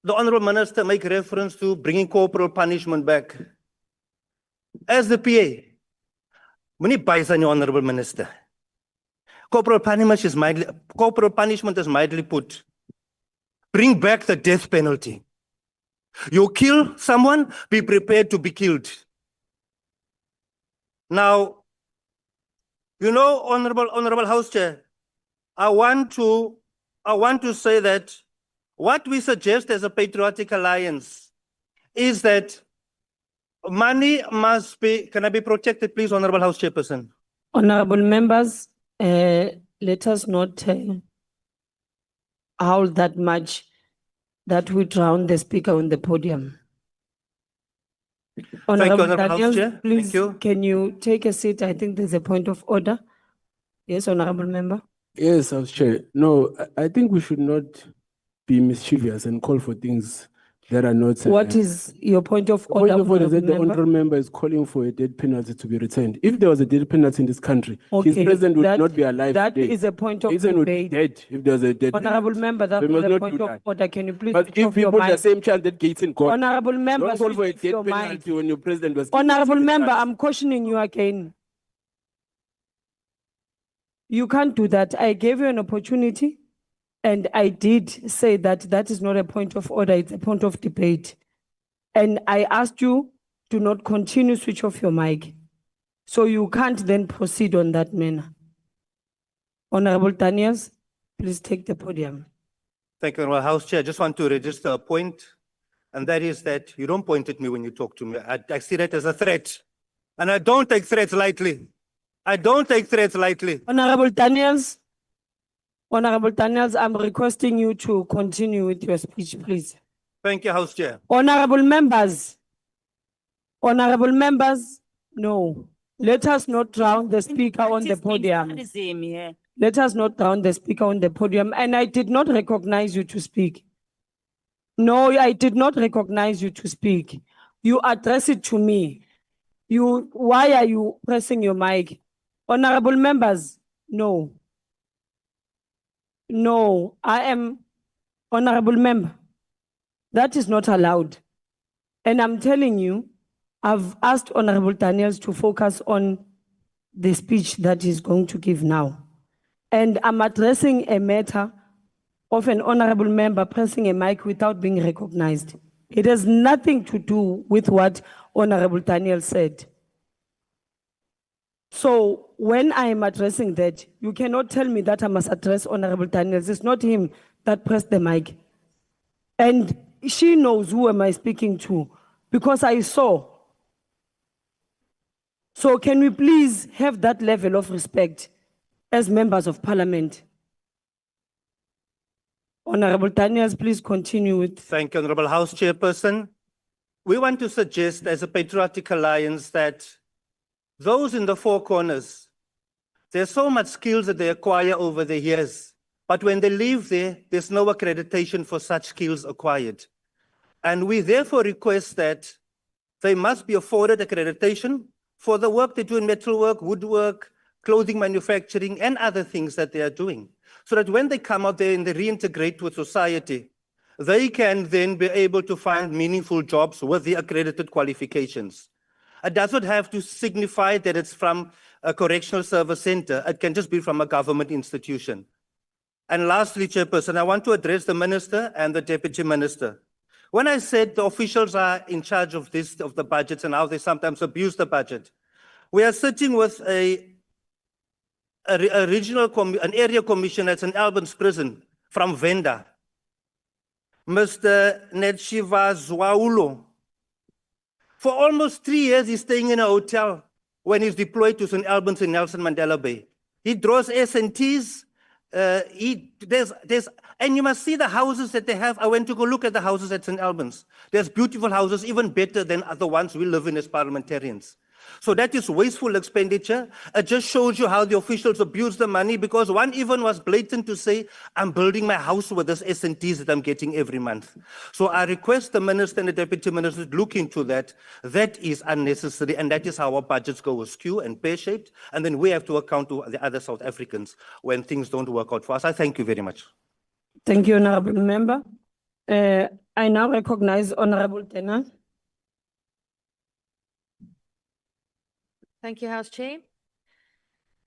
Honorable Minister make reference to bringing corporal punishment back. As the PA, many buys on your Honorable Minister. Corporal punishment is mildly put. Bring back the death penalty. You kill someone, be prepared to be killed. Now, you know, Honorable House Chair, I want to say that what we suggest as a Patriotic Alliance is that money must be, can I be protected, please, Honorable House Chairperson? Honorable members, let us not howl that much that we drown the speaker on the podium. Honorable Honorable House Daniels, Chair. please, Thank you. can you take a seat? I think there's a point of order. Yes, Honorable Member. Yes, House Chair. No, I think we should not be mischievous and call for things that are not. What is your point of The point order, of order is that the honorable member? honorable member is calling for a death penalty to be returned. If there was a death penalty in this country, his Okay, president would that- not be alive That today. is a point of Jason would be debate. dead if there was a death Honorable penalty. member, that We is must a not point do of that. order. Can you please But switch give off your people the mic? same chance that Gaten got. Honorable member, Don't call for a switch off your death mic. penalty when your president was. Honorable member, I'm cautioning you again. You can't do that. I gave you an opportunity and I did say that that is not a point of order, it's a point of debate. And I asked you to not continue, switch off your mic. So you can't then proceed on that manner. Honorable Daniels, please take the podium. Thank you, Honorable House Chair. I just want to register a point, and that is that you don't point at me when you talk to me. I see that as a threat, and I don't take threats lightly. I don't take threats lightly. Honorable Daniels, I'm requesting you to continue with your speech, please. Thank you, House Chair. Honorable members, no. Let us not drown the speaker on the podium. Let us not drown the speaker on the podium. And I did not recognize you to speak. No, I did not recognize you to speak. You address it to me. Why are you pressing your mic? Honorable members, no. No, I am honorable member. That is not allowed. And I'm telling you, I've asked Honorable Daniels to focus on the speech that he's going to give now. And I'm addressing a matter of an honorable member pressing a mic without being recognized. It has nothing to do with what Honorable Daniel said. So when I am addressing that, you cannot tell me that I must address Honorable Daniels. It's not him that pressed the mic. And she knows who am I speaking to because I saw. So can we please have that level of respect as members of parliament? Honorable Daniels, please continue with. Thank you, Honorable House Chairperson. We want to suggest as a patriotic alliance that those in the four corners, there's so much skills that they acquire over the years, but when they leave there, there's no accreditation for such skills acquired. And we therefore request that they must be afforded accreditation for the work they do in metalwork, woodwork, clothing manufacturing, and other things that they are doing. So that when they come out there and they reintegrate with society, they can then be able to find meaningful jobs with the accredited qualifications. It does not have to signify that it's from a correctional service center. It can just be from a government institution. And lastly, Chairperson, I want to address the Minister and the Deputy Minister. When I said the officials are in charge of this, of the budgets and how they sometimes abuse the budget, we are sitting with an area commissioner at St. Albans Prison from Venda, Mr. Netshiva Zwaulo. For almost 3 years, he's staying in a hotel when he's deployed to St. Albans in Nelson Mandela Bay. He draws S&Ts. And you must see the houses that they have. I went to go look at the houses at St. Albans. There's beautiful houses, even better than the ones we live in as parliamentarians. So that is wasteful expenditure. It just shows you how the officials abuse the money, because one even was blatant to say, I'm building my house with this S&Ts that I'm getting every month. So I request the Minister and the Deputy Minister to look into that. That is unnecessary, and that is how our budgets go askew and pear-shaped, and then we have to account to the other South Africans when things don't work out for us. I thank you very much. Thank you, Honorable Member. I now recognize Honorable Tena. Thank you, House Chair.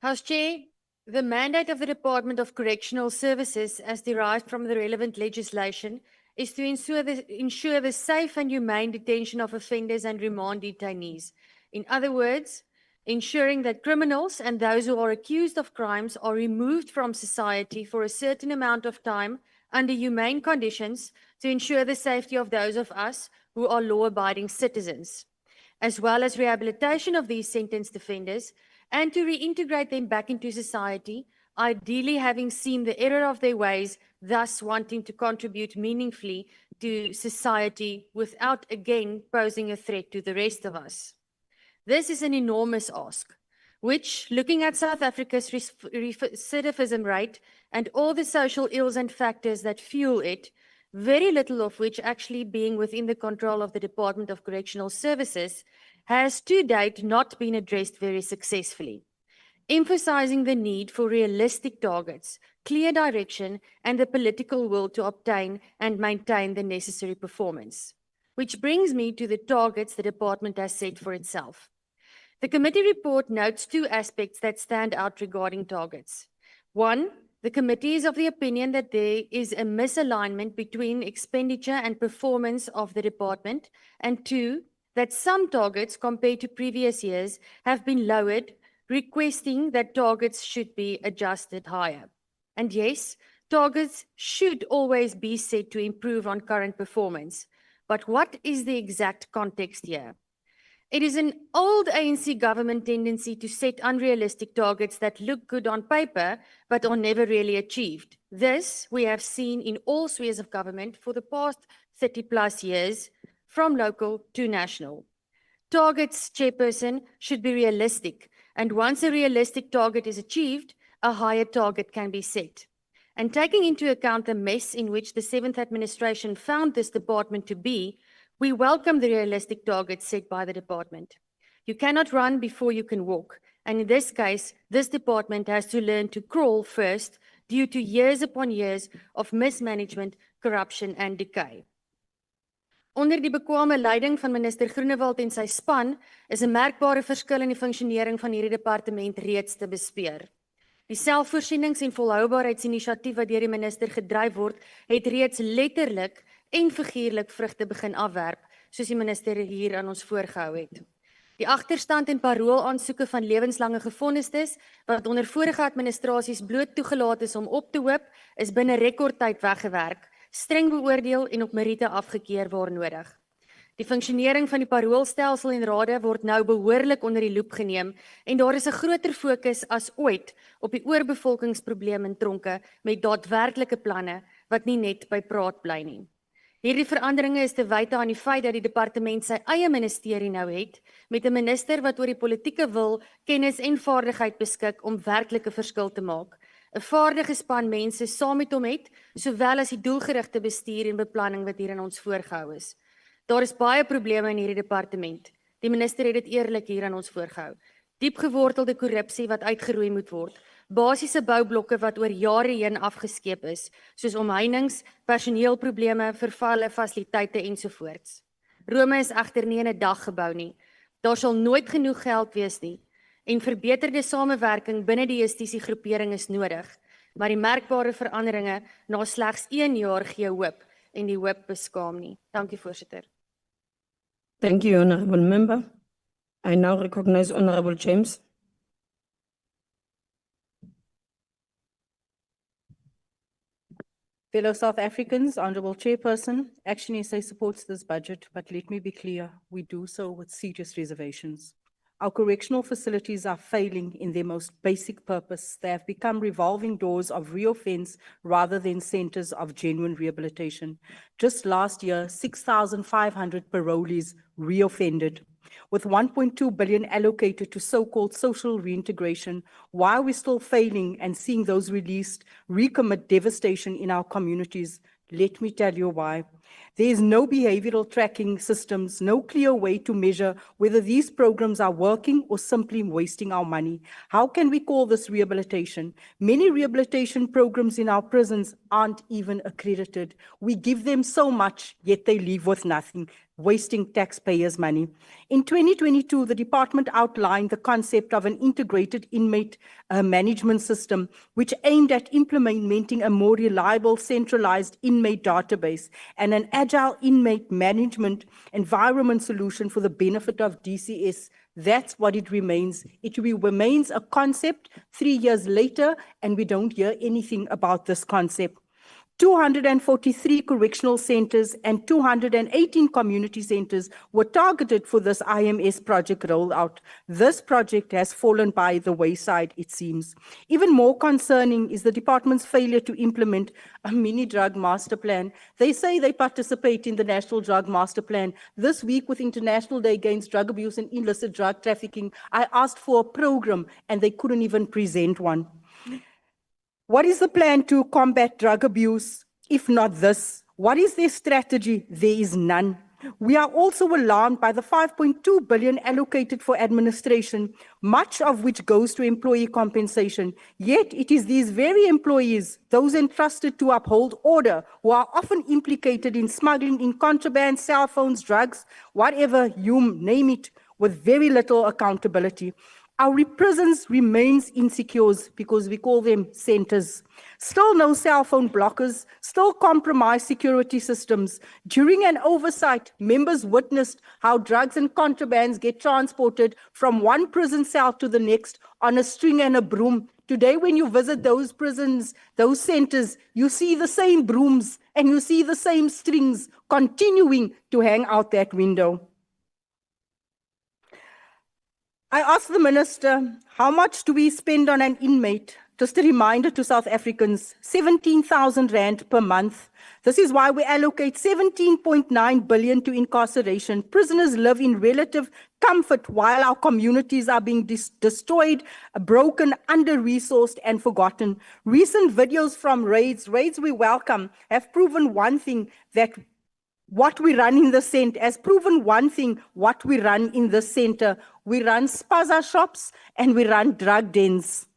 House Chair, the mandate of the Department of Correctional Services, as derived from the relevant legislation, is to ensure the safe and humane detention of offenders and remand detainees. In other words, ensuring that criminals and those who are accused of crimes are removed from society for a certain amount of time under humane conditions to ensure the safety of those of us who are law-abiding citizens, as well as rehabilitation of these sentenced offenders, and to reintegrate them back into society, ideally having seen the error of their ways, thus wanting to contribute meaningfully to society without again posing a threat to the rest of us. This is an enormous ask, which, looking at South Africa's recidivism rate and all the social ills and factors that fuel it, very little of which actually being within the control of the Department of Correctional Services, has to date not been addressed very successfully, emphasizing the need for realistic targets, clear direction, and the political will to obtain and maintain the necessary performance. Which brings me to the targets the department has set for itself. The committee report notes two aspects that stand out regarding targets. One, the committee is of the opinion that there is a misalignment between expenditure and performance of the department, and two, that some targets compared to previous years have been lowered, requesting that targets should be adjusted higher. And yes, targets should always be set to improve on current performance. But what is the exact context here? It is an old ANC government tendency to set unrealistic targets that look good on paper, but are never really achieved. This we have seen in all spheres of government for the past 30+ years, from local to national. Targets, Chairperson, should be realistic, and once a realistic target is achieved, a higher target can be set. And taking into account the mess in which the 7th administration found this department to be, we welcome the realistic targets set by the department. You cannot run before you can walk, and in this case, this department has to learn to crawl first due to years upon years of mismanagement, corruption, and decay. Onder die bekwame leiding van minister Groenewald en sy span is 'n merkbare verskil in die funksionering van hierdie departement reeds te bespeur. Die selfvoorsienings- en volhoubaarheidsinisiatief wat deur die minister gedryf word, het reeds letterlik en figuurlik vrugte begin afwerp, soos die minister hier aan ons voorgehou het. Die agterstand en parole aansoeke van lewenslange gevonnistes, wat onder vorige administrasies bloot toegelaat is om op te hoop, is binne rekordtyd weggewerk, streng beoordeel en op meriete afgekeur waar nodig. Die funksionering van die paroolstelsel en rade word nou behoorlik onder die loep geneem en daar is 'n groter fokus as ooit op die oorbevolkingsprobleem in tronke met daadwerklike planne wat nie net by praat bly nie. Hierdie veranderinge is te wyte aan die feit dat die departement sy eie ministerie nou het, met 'n minister wat oor die politieke wil, kennis en vaardigheid beskik om werklike verskil te maak. 'n Vaardige span mense saam met hom het, sowel as die doelgerigte bestuur en beplanning wat hier in ons voorgehou is. Daar is baie probleme in hierdie departement. Die minister het dit eerlik hier aan ons voorgehou. Diepgewortelde korrupsie wat uitgeroei moet word. Basiese boublokke wat oor jare heen afgeskeep is, soos omheinings, personeelprobleme, vervalle, fasiliteite ensovoorts. Rome is egter nie in 'n dag gebou nie. Daar sal nooit genoeg geld wees nie. En verbeterde samewerking binne die justisiegroepering is nodig. Maar die merkbare veranderinge na slegs 1 jaar gee hoop en die hoop beskaam nie. Dankie, voorsitter. Thank you, Honorable Member. I now recognize Honorable James. Fellow South Africans, Honorable Chairperson, Action SA supports this budget, but let me be clear, we do so with serious reservations. Our correctional facilities are failing in their most basic purpose. They have become revolving doors of reoffense rather than centers of genuine rehabilitation. Just last year, 6,500 parolees reoffended. With 1.2 billion allocated to so-called social reintegration, why are we still failing and seeing those released recommit devastation in our communities? Let me tell you why. There is no behavioral tracking systems, no clear way to measure whether these programs are working or simply wasting our money. How can we call this rehabilitation? Many rehabilitation programs in our prisons aren't even accredited. We give them so much, yet they leave with nothing, wasting taxpayers' money. In 2022, the department outlined the concept of an integrated inmate management system, which aimed at implementing a more reliable, centralized inmate database and an agile inmate management environment solution for the benefit of DCS. That's what it remains. It remains a concept 3 years later, and we don't hear anything about this concept. 243 correctional centers and 218 community centers were targeted for this IMS project rollout. This project has fallen by the wayside, it seems. Even more concerning is the department's failure to implement a mini drug master plan. They say they participate in the National Drug Master Plan. This week, with International Day Against Drug Abuse and Illicit Drug Trafficking, I asked for a program and they couldn't even present one. What is the plan to combat drug abuse? If not this, What is their strategy? There is none. We are also alarmed by the 5.2 billion allocated for administration, much of which goes to employee compensation. Yet it is these very employees, those entrusted to uphold order, who are often implicated in smuggling in contraband, cell phones, drugs, whatever you name it, with very little accountability. Our prisons remains insecure because we call them centers. Still no cell phone blockers, still compromised security systems. During an oversight, members witnessed how drugs and contrabands get transported from one prison cell to the next on a string and a broom. Today, when you visit those prisons, those centers, you see the same brooms and you see the same strings continuing to hang out that window. I asked the minister, how much do we spend on an inmate? Just a reminder to South Africans, 17,000 rand per month. This is why we allocate 17.9 billion to incarceration. Prisoners live in relative comfort while our communities are being destroyed, broken, under-resourced, and forgotten. Recent videos from raids we welcome, have proven one thing, that what we run in the center has proven one thing, what we run in the center. We run spaza shops and we run drug dens.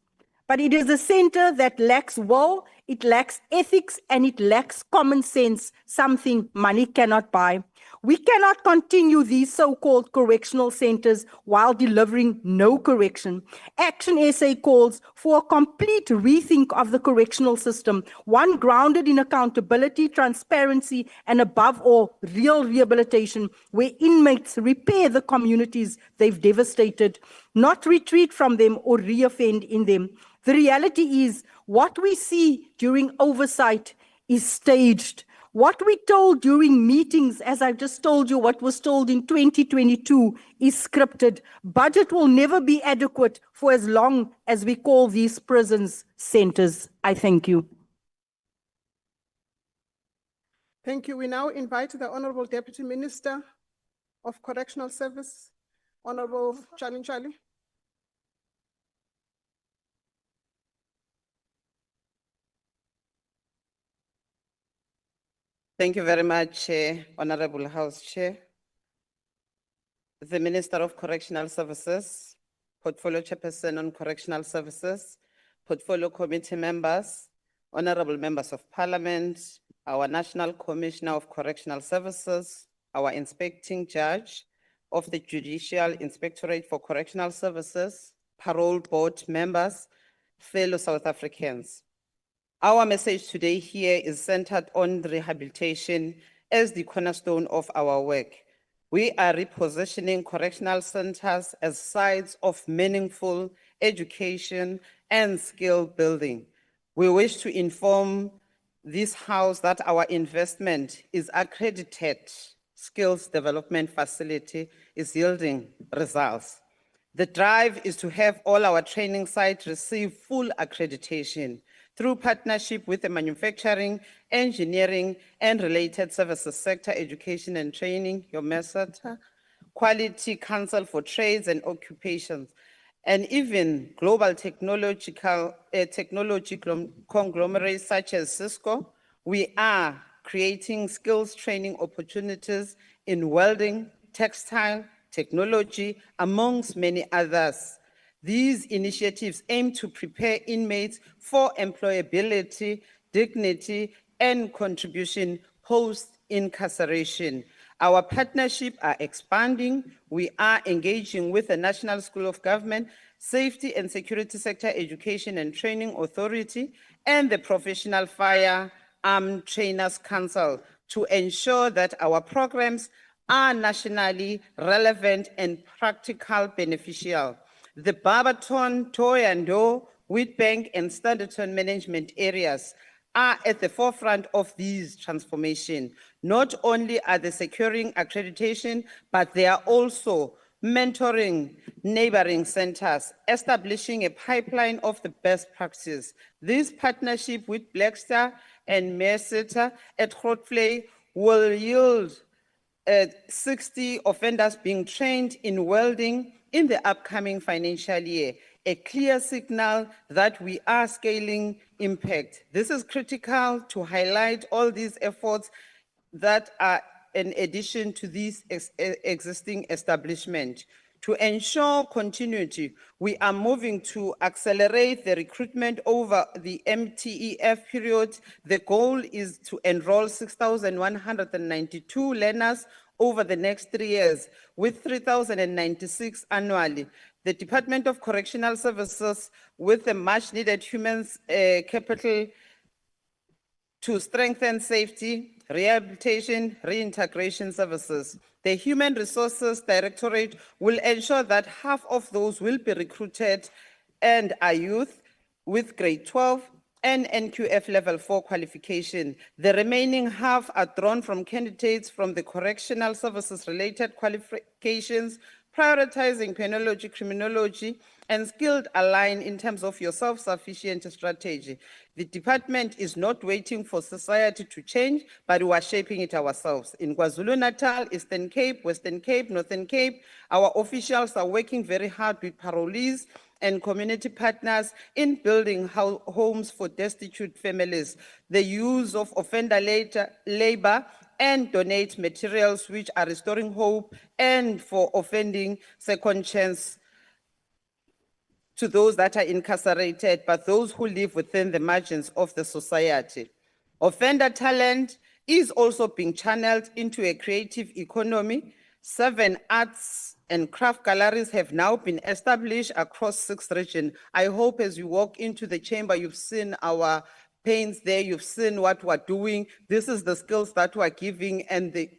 But it is a center that lacks will, it lacks ethics, and it lacks common sense, something money cannot buy. We cannot continue these so-called correctional centers while delivering no correction. Action SA calls for a complete rethink of the correctional system, one grounded in accountability, transparency, and above all, real rehabilitation, where inmates repair the communities they've devastated, not retreat from them or reoffend in them. The reality is, what we see during oversight is staged. What we told during meetings, as I've just told you, what was told in 2022 is scripted. Budget will never be adequate for as long as we call these prisons centers. I thank you. Thank you. We now invite the Honorable Deputy Minister of Correctional Service, Honorable Chali. Thank you very much, Honorable House Chair. The Minister of Correctional Services, Portfolio Chairperson on Correctional Services, Portfolio Committee members, Honorable Members of Parliament, our National Commissioner of Correctional Services, our Inspecting Judge of the Judicial Inspectorate for Correctional Services, Parole Board members, fellow South Africans. Our message today here is centered on the rehabilitation as the cornerstone of our work. We are repositioning correctional centers as sites of meaningful education and skill building. We wish to inform this House that our investment is accredited skills development facility is yielding results. The drive is to have all our training sites receive full accreditation through partnership with the manufacturing, engineering, and related services sector, education and training, your MESATA, Quality Council for Trades and Occupations, and even global technology conglomerates such as Cisco. We are creating skills training opportunities in welding, textile, technology, amongst many others. These initiatives aim to prepare inmates for employability, dignity, and contribution post-incarceration. Our partnerships are expanding. We are engaging with the National School of Government, Safety and Security Sector Education and Training Authority, and the Professional Firearm Trainers Council to ensure that our programs are nationally relevant and practical beneficial. The Barberton, Thohoyandou, Witbank, and Standerton management areas are at the forefront of these transformations. Not only are they securing accreditation, but they are also mentoring neighboring centers, establishing a pipeline of the best practices. This partnership with Blackstar and Merseta at Grootvlei will yield 60 offenders being trained in welding in the upcoming financial year, a clear signal that we are scaling impact. This is critical to highlight all these efforts that are in addition to these existing establishments. To ensure continuity, we are moving to accelerate the recruitment over the MTEF period. The goal is to enroll 6,192 learners over the next 3 years, with 3,096 annually. The Department of Correctional Services, with the much-needed human capital to strengthen safety, rehabilitation, reintegration services. The Human Resources Directorate will ensure that half of those will be recruited and are youth with grade 12 and NQF level 4 qualification. The remaining half are drawn from candidates from the correctional services related qualifications, prioritizing penology, criminology, and skilled align in terms of your self-sufficient strategy. The department is not waiting for society to change, but we are shaping it ourselves. In KwaZulu-Natal, Eastern Cape, Western Cape, Northern Cape, our officials are working very hard with parolees and community partners in building homes for destitute families, the use of offender labor, and donate materials which are restoring hope and for offending second chance to those that are incarcerated, but those who live within the margins of the society. Offender talent is also being channeled into a creative economy. 7 arts and craft galleries have now been established across 6 regions. I hope as you walk into the chamber, you've seen our paints there, you've seen what we're doing. This is the skills that we're giving and the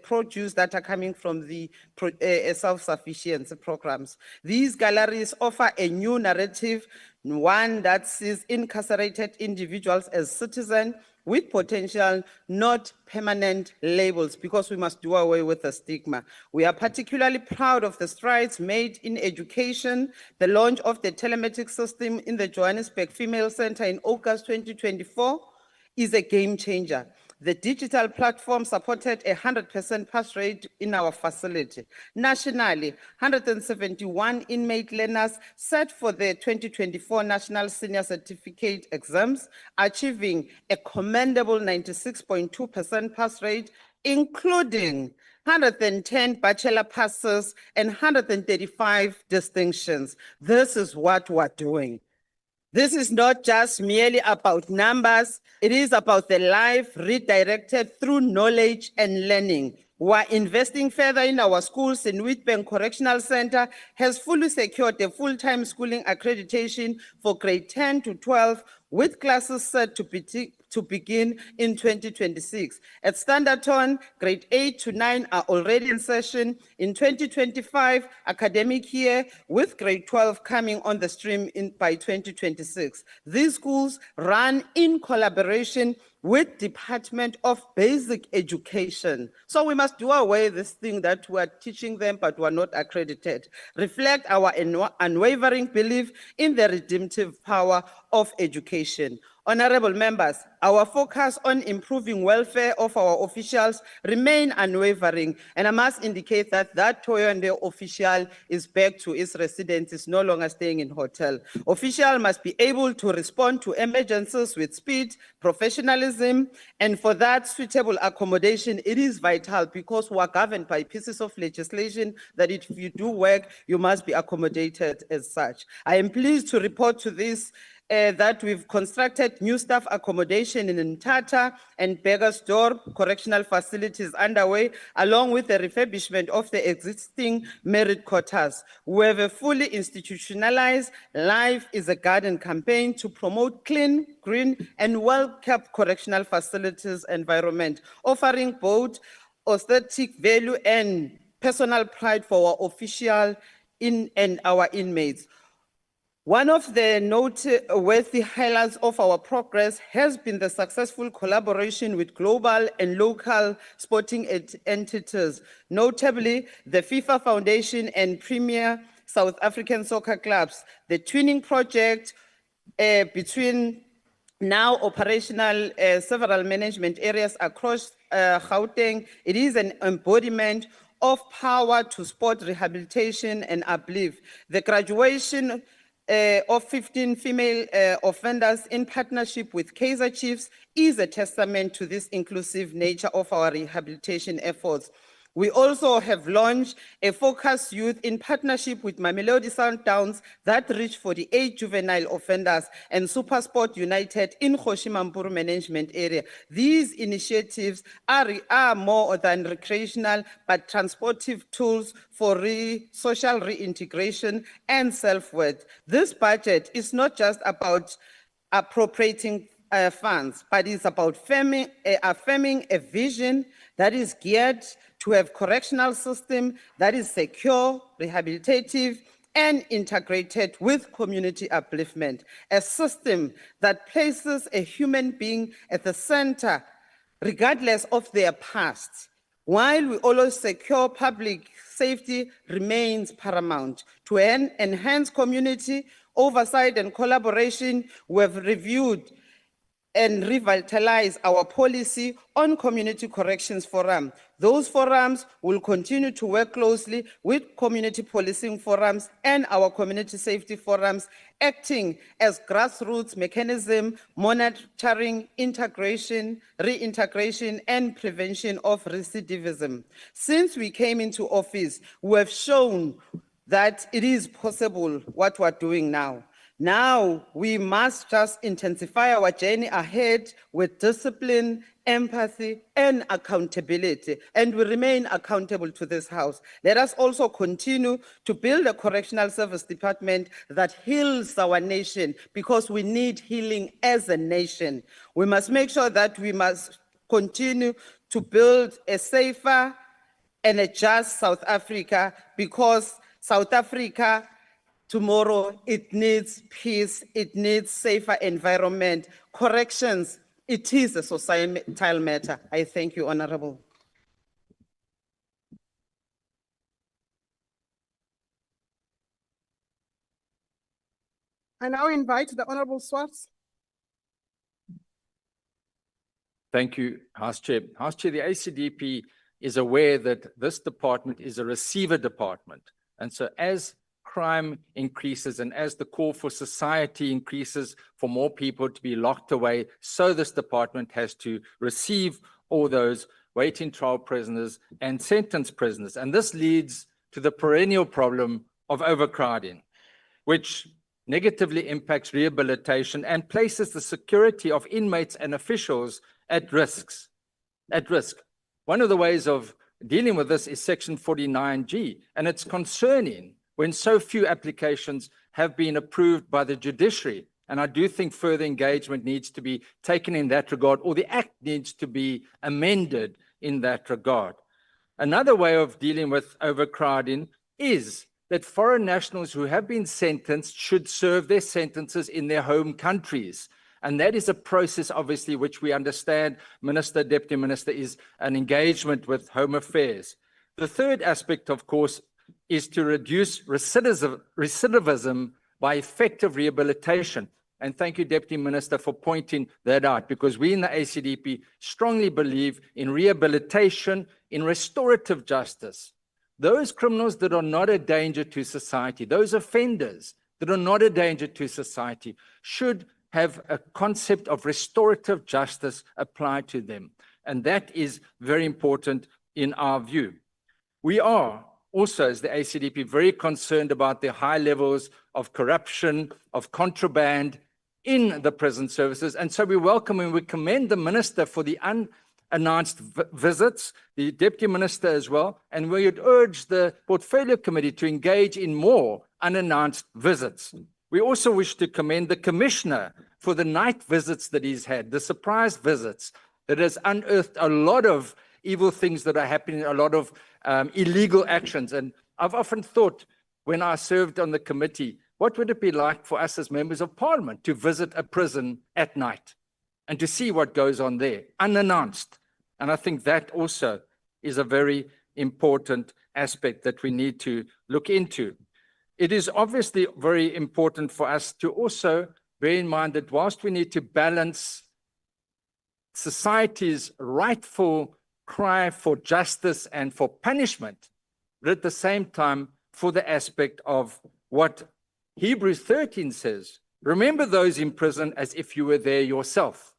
produce that are coming from the self-sufficiency programs. These galleries offer a new narrative, one that sees incarcerated individuals as citizens with potential, not permanent labels, because we must do away with the stigma. We are particularly proud of the strides made in education. The launch of the telematic system in the Johannesburg Female Center in August 2024 is a game changer. The digital platform supported a 100% pass rate in our facility. Nationally, 171 inmate learners set for the 2024 National Senior Certificate exams, achieving a commendable 96.2% pass rate, including 110 bachelor passes and 135 distinctions. This is what we're doing. This is not just merely about numbers, it is about the life redirected through knowledge and learning. We're investing further in our schools. In Witbank Correctional Center has fully secured a full-time schooling accreditation for grade 10 to 12, with classes set to begin in 2026. At Standerton, grade 8 to 9 are already in session in 2025 academic year, with grade 12 coming on the stream by 2026. These schools run in collaboration with Department of Basic Education. So we must do away with this thing that we are teaching them, but we are not accredited. Reflect our unwavering belief in the redemptive power of education. Honorable members, our focus on improving welfare of our officials remain unwavering, and I must indicate that Toyonde official is back to its residence, is no longer staying in hotel. Official must be able to respond to emergencies with speed, professionalism, and for that suitable accommodation, it is vital because we are governed by pieces of legislation that if you do work, you must be accommodated as such. I am pleased to report to this that we've constructed new staff accommodation in Mthatha and Burgersdorp correctional facilities underway, along with the refurbishment of the existing merit quarters. We have a fully institutionalized Life is a Garden campaign to promote clean, green, and well-kept correctional facilities environment, offering both aesthetic value and personal pride for our official and our inmates. One of the noteworthy highlights of our progress has been the successful collaboration with global and local sporting entities, notably the FIFA Foundation and Premier South African Soccer Clubs. The twinning project between now operational several management areas across Gauteng, it is an embodiment of power to sport rehabilitation and uplift. The graduation of 15 female offenders in partnership with Kaizer Chiefs is a testament to this inclusive nature of our rehabilitation efforts. We also have launched a focused youth in partnership with Mamelodi Sundowns that reached 48 juvenile offenders and SuperSport United in Hoshimamburu management area. These initiatives are more than recreational but transportive tools for social reintegration and self-worth. This budget is not just about appropriating funds, but it's about affirming a vision that is geared to have correctional system that is secure, rehabilitative, and integrated with community upliftment. A system that places a human being at the center, regardless of their past. While we always secure public safety remains paramount. To enhance community oversight and collaboration, we have reviewed and revitalize our policy on community corrections forum. Those forums will continue to work closely with community policing forums and our community safety forums, acting as grassroots mechanism, monitoring, integration, reintegration, and prevention of recidivism. Since we came into office, we have shown that it is possible what we're doing now. Now, we must just intensify our journey ahead with discipline, empathy, and accountability, and we remain accountable to this House. Let us also continue to build a correctional service department that heals our nation, because we need healing as a nation. We must make sure that we must continue to build a safer and a just South Africa, because South Africa tomorrow, it needs peace, it needs safer environment. Corrections, it is a societal matter. I thank you, Honorable. I now invite the Honorable Swartz. Thank you, House Chair. House Chair, the ACDP is aware that this department is a receiver department. And so as crime increases and as the call for society increases for more people to be locked away, so this department has to receive all those waiting trial prisoners and sentenced prisoners. And this leads to the perennial problem of overcrowding, which negatively impacts rehabilitation and places the security of inmates and officials at risk. One of the ways of dealing with this is Section 49G, and it's concerning when so few applications have been approved by the judiciary. And I do think further engagement needs to be taken in that regard, or the Act needs to be amended in that regard. Another way of dealing with overcrowding is that foreign nationals who have been sentenced should serve their sentences in their home countries. And that is a process, obviously, which we understand, Minister, Deputy Minister, is an engagement with Home Affairs. The third aspect, of course, is to reduce recidivism by effective rehabilitation. And thank you, Deputy Minister, for pointing that out, because we in the ACDP strongly believe in rehabilitation, in restorative justice. Those criminals that are not a danger to society, those offenders that are not a danger to society, should have a concept of restorative justice applied to them. And that is very important in our view. We are also, as the ACDP, very concerned about the high levels of corruption, of contraband in the prison services. And so we welcome and we commend the Minister for the unannounced visits, the Deputy Minister as well, and we would urge the Portfolio Committee to engage in more unannounced visits. We also wish to commend the Commissioner for the night visits that he's had, the surprise visits that has unearthed a lot of evil things that are happening, a lot of illegal actions. And I've often thought, when I served on the committee, what would it be like for us as members of Parliament to visit a prison at night and to see what goes on there, unannounced? And I think that also is a very important aspect that we need to look into. It is obviously very important for us to also bear in mind that whilst we need to balance society's rightful cry for justice and for punishment, but at the same time for the aspect of what Hebrews 13 says, remember those in prison as if you were there yourself.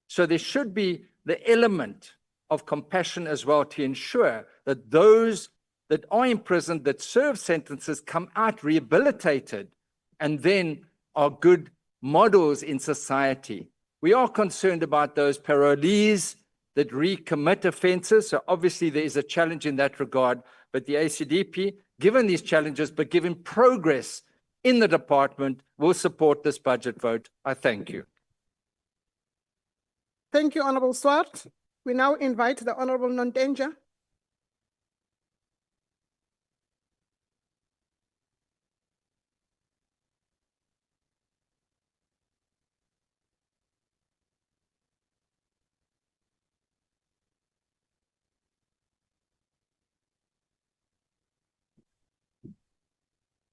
So there should be the element of compassion as well to ensure that those that are in prison, that serve sentences, come out rehabilitated and then are good models in society. We are concerned about those parolees that recommit offences. So obviously there is a challenge in that regard, but the ACDP, given these challenges, but given progress in the department, will support this budget vote. I thank you. Thank you, Honorable Swart. We now invite the Honorable Nontenja.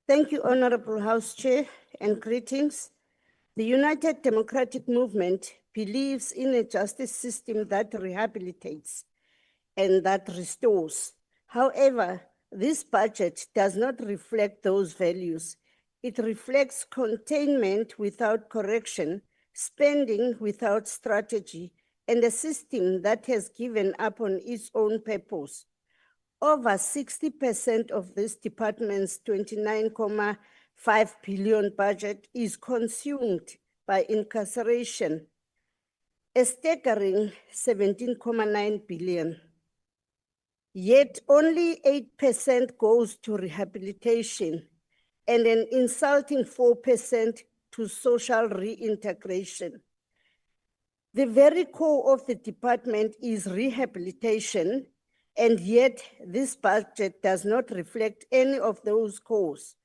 Thank you, Honorable House Chair, and greetings. The United Democratic Movement believes in a justice system that rehabilitates and that restores. However, this budget does not reflect those values. It reflects containment without correction, spending without strategy, and a system that has given up on its own purpose. Over 60% of this department's 29.5 billion budget is consumed by incarceration, a staggering 17.9 billion. Yet only 8% goes to rehabilitation and an insulting 4% to social reintegration. The very core of the department is rehabilitation, and yet this budget does not reflect any of those cores.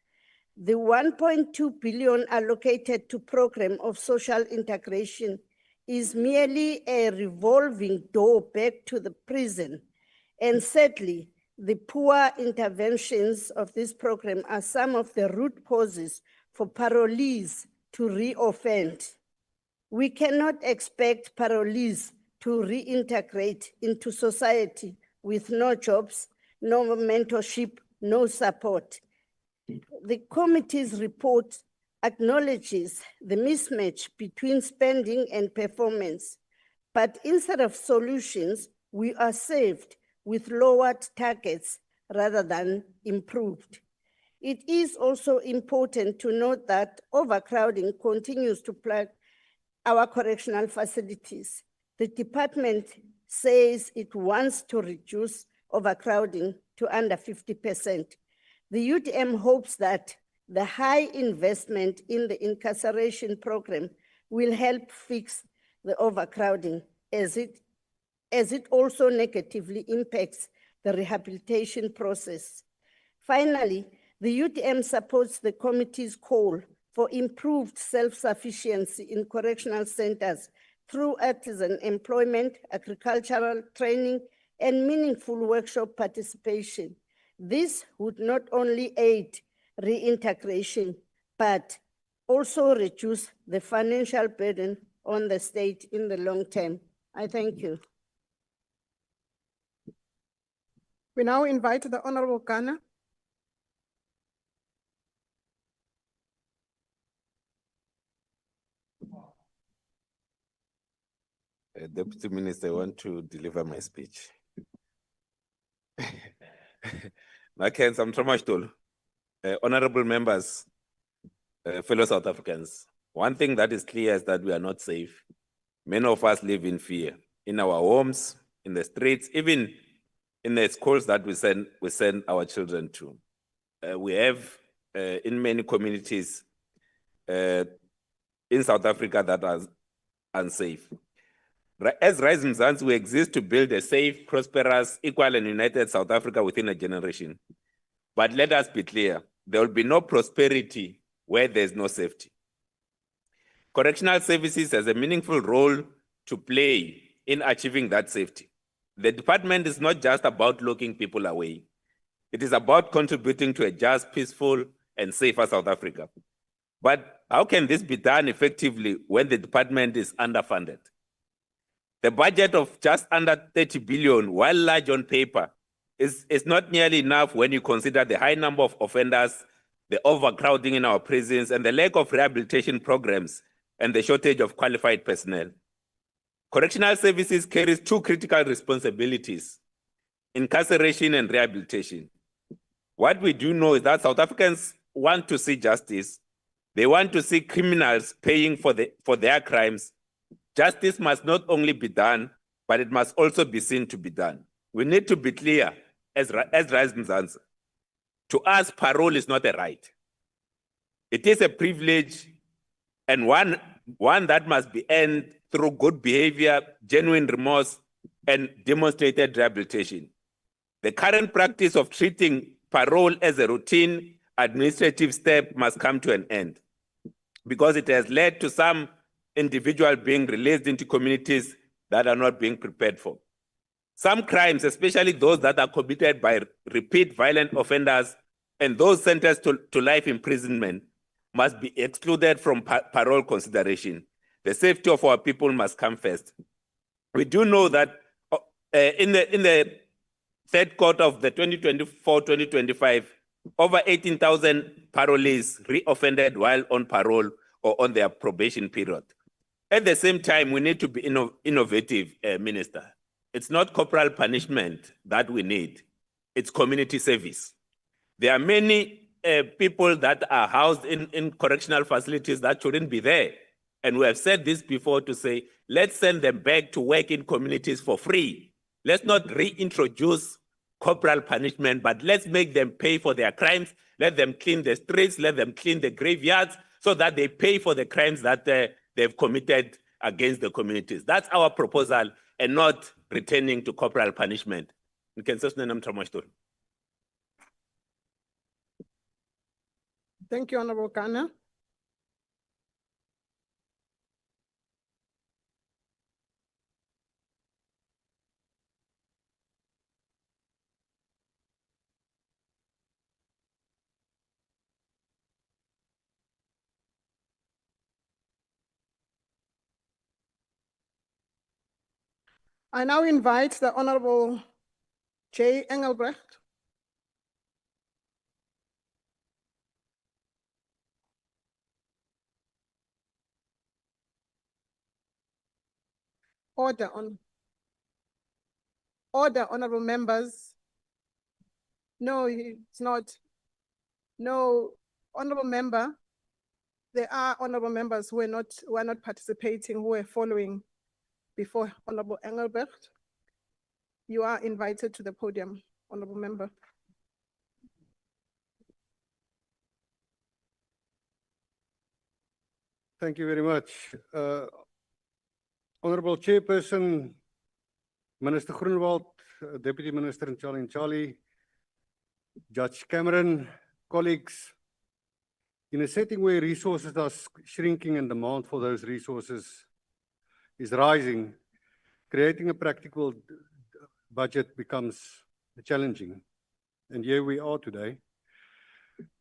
The 1.2 billion allocated to program of social integration is merely a revolving door back to the prison. And sadly, the poor interventions of this program are some of the root causes for parolees to reoffend. We cannot expect parolees to reintegrate into society with no jobs, no mentorship, no support. The committee's report acknowledges the mismatch between spending and performance, but instead of solutions, we are saved with lowered targets rather than improved. It is also important to note that overcrowding continues to plague our correctional facilities. The department says it wants to reduce overcrowding to under 50%. The UDM hopes that the high investment in the incarceration program will help fix the overcrowding as it also negatively impacts the rehabilitation process. Finally, the UDM supports the committee's call for improved self-sufficiency in correctional centers through artisan employment, agricultural training, and meaningful workshop participation. This would not only aid reintegration, but also reduce the financial burden on the state in the long term. I thank you. We now invite the Honorable Ghana. Deputy Minister, I want to deliver my speech. Honorable members, fellow South Africans, one thing that is clear is that we are not safe. Many of us live in fear, in our homes, in the streets, even in the schools that we send our children to. We have in many communities in South Africa that are unsafe. As Rise Mzansi, we exist to build a safe, prosperous, equal and united South Africa within a generation. But let us be clear, there will be no prosperity where there's no safety. Correctional services has a meaningful role to play in achieving that safety. The department is not just about locking people away. It is about contributing to a just, peaceful, and safer South Africa. But how can this be done effectively when the department is underfunded? The budget of just under 30 billion, while large on paper, is not nearly enough when you consider the high number of offenders the overcrowding in our prisons, and the lack of rehabilitation programs and the shortage of qualified personnel. Correctional services carries two critical responsibilities: incarceration and rehabilitation. What we do know is that South Africans want to see justice. They want to see criminals paying for their crimes. Justice must not only be done, but it must also be seen to be done. We need to be clear, as Mzansi. To us, parole is not a right. It is a privilege, and one that must be earned through good behavior, genuine remorse, and demonstrated rehabilitation. The current practice of treating parole as a routine administrative step must come to an end, because it has led to some individuals being released into communities that are not being prepared for. Some crimes, especially those that are committed by repeat violent offenders and those sentenced to life imprisonment, must be excluded from parole consideration. The safety of our people must come first. We do know that in the third quarter of the 2024-2025, over 18,000 parolees reoffended while on parole or on their probation period. At the same time, we need to be innovative, Minister. It's not corporal punishment that we need, it's community service. There are many people that are housed in correctional facilities that shouldn't be there. And we have said this before to say, let's send them back to work in communities for free. Let's not reintroduce corporal punishment, but let's make them pay for their crimes. Let them clean the streets, let them clean the graveyards, so that they pay for the crimes that they've committed against the communities. That's our proposal, and not returning to corporal punishment. Thank you, Honorable Kana. I now invite the Honorable J. Engelbrecht. Order, honorable members. No, it's not. No, honorable member. There are honorable members who are not participating, who are following before Honorable Engelbrecht. You are invited to the podium, honorable member. Thank you very much. Honorable Chairperson, Minister Groenewald, Deputy Minister in Charlie, Judge Cameron, colleagues, in a setting where resources are shrinking and demand for those resources is rising, creating a practical budget becomes challenging. And here we are today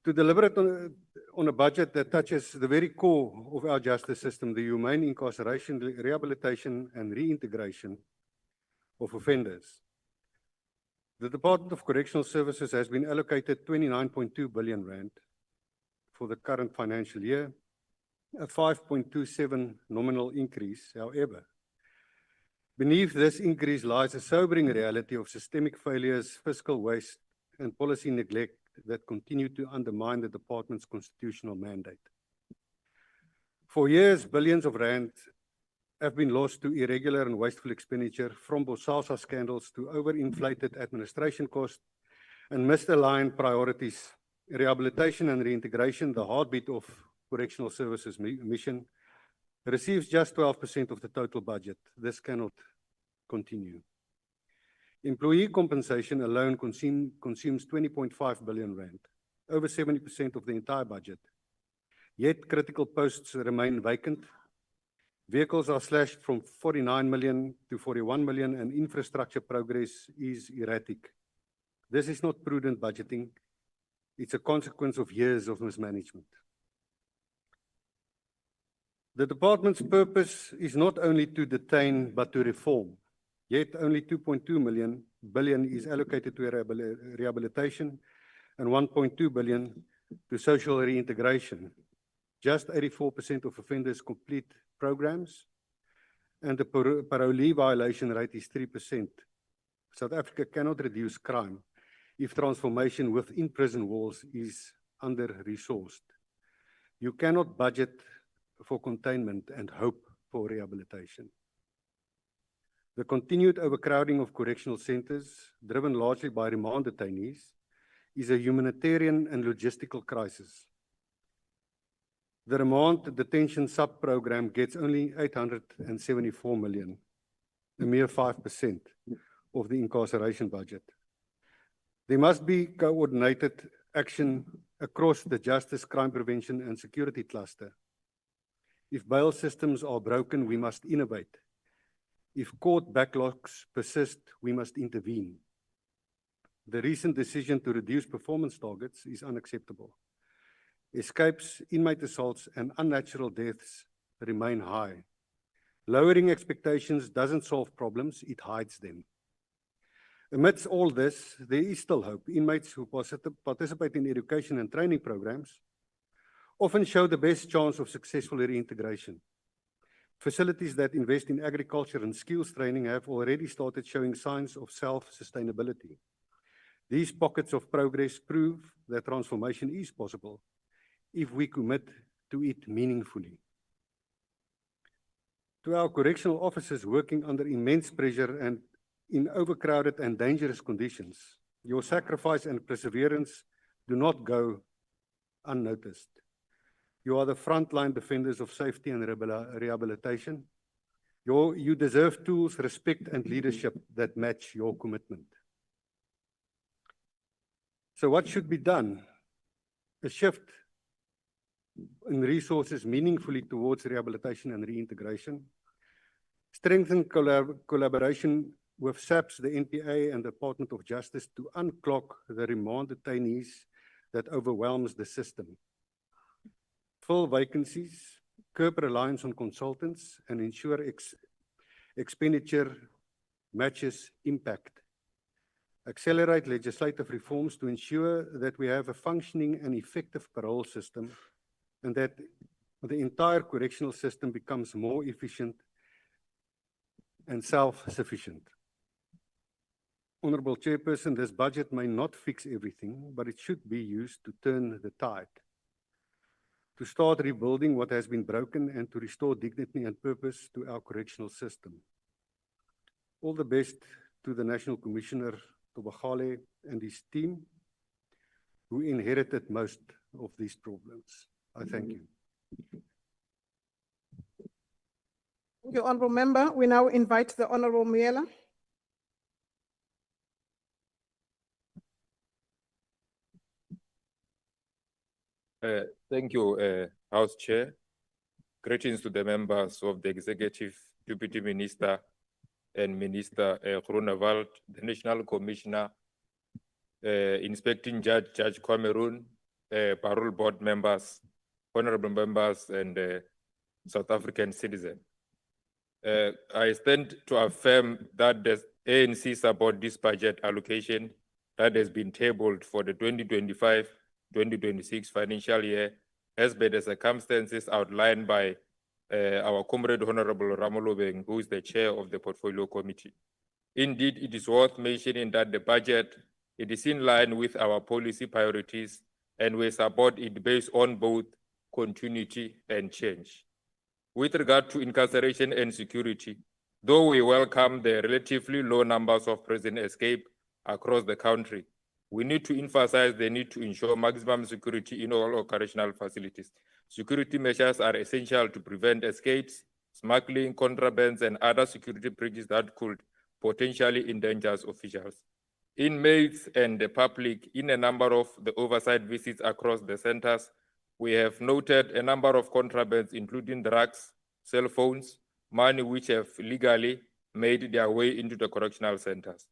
to deliberate on a budget that touches the very core of our justice system, the humane incarceration, rehabilitation and reintegration of offenders. The Department of Correctional Services has been allocated 29.2 billion rand for the current financial year, a 5.27 nominal increase. However, beneath this increase lies a sobering reality of systemic failures, fiscal waste, and policy neglect that continue to undermine the department's constitutional mandate. For years, billions of rand have been lost to irregular and wasteful expenditure, from Bosasa scandals to overinflated administration costs and misaligned priorities. Rehabilitation and reintegration, the heartbeat of Correctional Services mission, receives just 12% of the total budget. This cannot continue. Employee compensation alone consumes 20.5 billion rand, over 70% of the entire budget. Yet critical posts remain vacant. Vehicles are slashed from 49 million to 41 million, and infrastructure progress is erratic. This is not prudent budgeting. It's a consequence of years of mismanagement. The department's purpose is not only to detain, but to reform. Yet only 2.2 billion is allocated to rehabilitation and 1.2 billion to social reintegration. Just 84% of offenders complete programs, and the parole violation rate is 3%. South Africa cannot reduce crime if transformation within prison walls is under-resourced. You cannot budget for containment and hope for rehabilitation. The continued overcrowding of correctional centers, driven largely by remand detainees, is a humanitarian and logistical crisis. The remand detention sub-program gets only 874 million, a mere 5% of the incarceration budget. There must be coordinated action across the justice, crime prevention and security cluster. If bail systems are broken, we must innovate. If court backlogs persist, we must intervene. The recent decision to reduce performance targets is unacceptable. Escapes, inmate assaults, and unnatural deaths remain high. Lowering expectations doesn't solve problems, it hides them. Amidst all this, there is still hope. Inmates who participate in education and training programs often show the best chance of successful reintegration. Facilities that invest in agriculture and skills training have already started showing signs of self-sustainability. These pockets of progress prove that transformation is possible if we commit to it meaningfully. To our correctional officers working under immense pressure and in overcrowded and dangerous conditions, your sacrifice and perseverance do not go unnoticed. You are the frontline defenders of safety and rehabilitation. You deserve tools, respect, and leadership that match your commitment. So what should be done? A shift in resources meaningfully towards rehabilitation and reintegration. Strengthen collaboration with SAPS, the NPA, and the Department of Justice to unclog the remand detainees that overwhelms the system. Fill vacancies, curb reliance on consultants, and ensure expenditure matches impact. Accelerate legislative reforms to ensure that we have a functioning and effective parole system and that the entire correctional system becomes more efficient and self-sufficient. Honorable Chairperson, this budget may not fix everything, but it should be used to turn the tide, to start rebuilding what has been broken and to restore dignity and purpose to our correctional system. All the best to the National Commissioner, Tobagale, and his team, who inherited most of these problems. I thank you. Thank you, Honorable Member. We now invite the Honorable Miela. Thank you, House Chair. Greetings to the members of the Executive, Deputy Minister, and Minister Groenewald, the National Commissioner, Inspecting Judge, Judge Cameron, Parole Board members, honorable members, and South African citizens. I stand to affirm that the ANC support this budget allocation that has been tabled for the 2025-2026 financial year as per the circumstances outlined by our comrade Honorable Ramolobeng, who is the chair of the Portfolio Committee. Indeed, it is worth mentioning that the budget, it is in line with our policy priorities, and we support it based on both continuity and change. With regard to incarceration and security, though we welcome the relatively low numbers of prison escape across the country, we need to emphasize the need to ensure maximum security in all our correctional facilities. Security measures are essential to prevent escapes, smuggling, contrabands, and other security breaches that could potentially endanger officials. Inmates and the public, in a number of the oversight visits across the centers, we have noted a number of contrabands, including drugs, cell phones, money which have legally made their way into the correctional centers.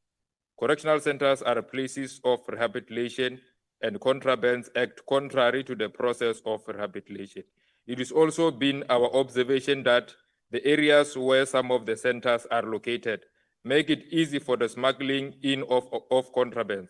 Correctional centers are places of rehabilitation, and contrabands act contrary to the process of rehabilitation. It has also been our observation that the areas where some of the centers are located make it easy for the smuggling in of contraband.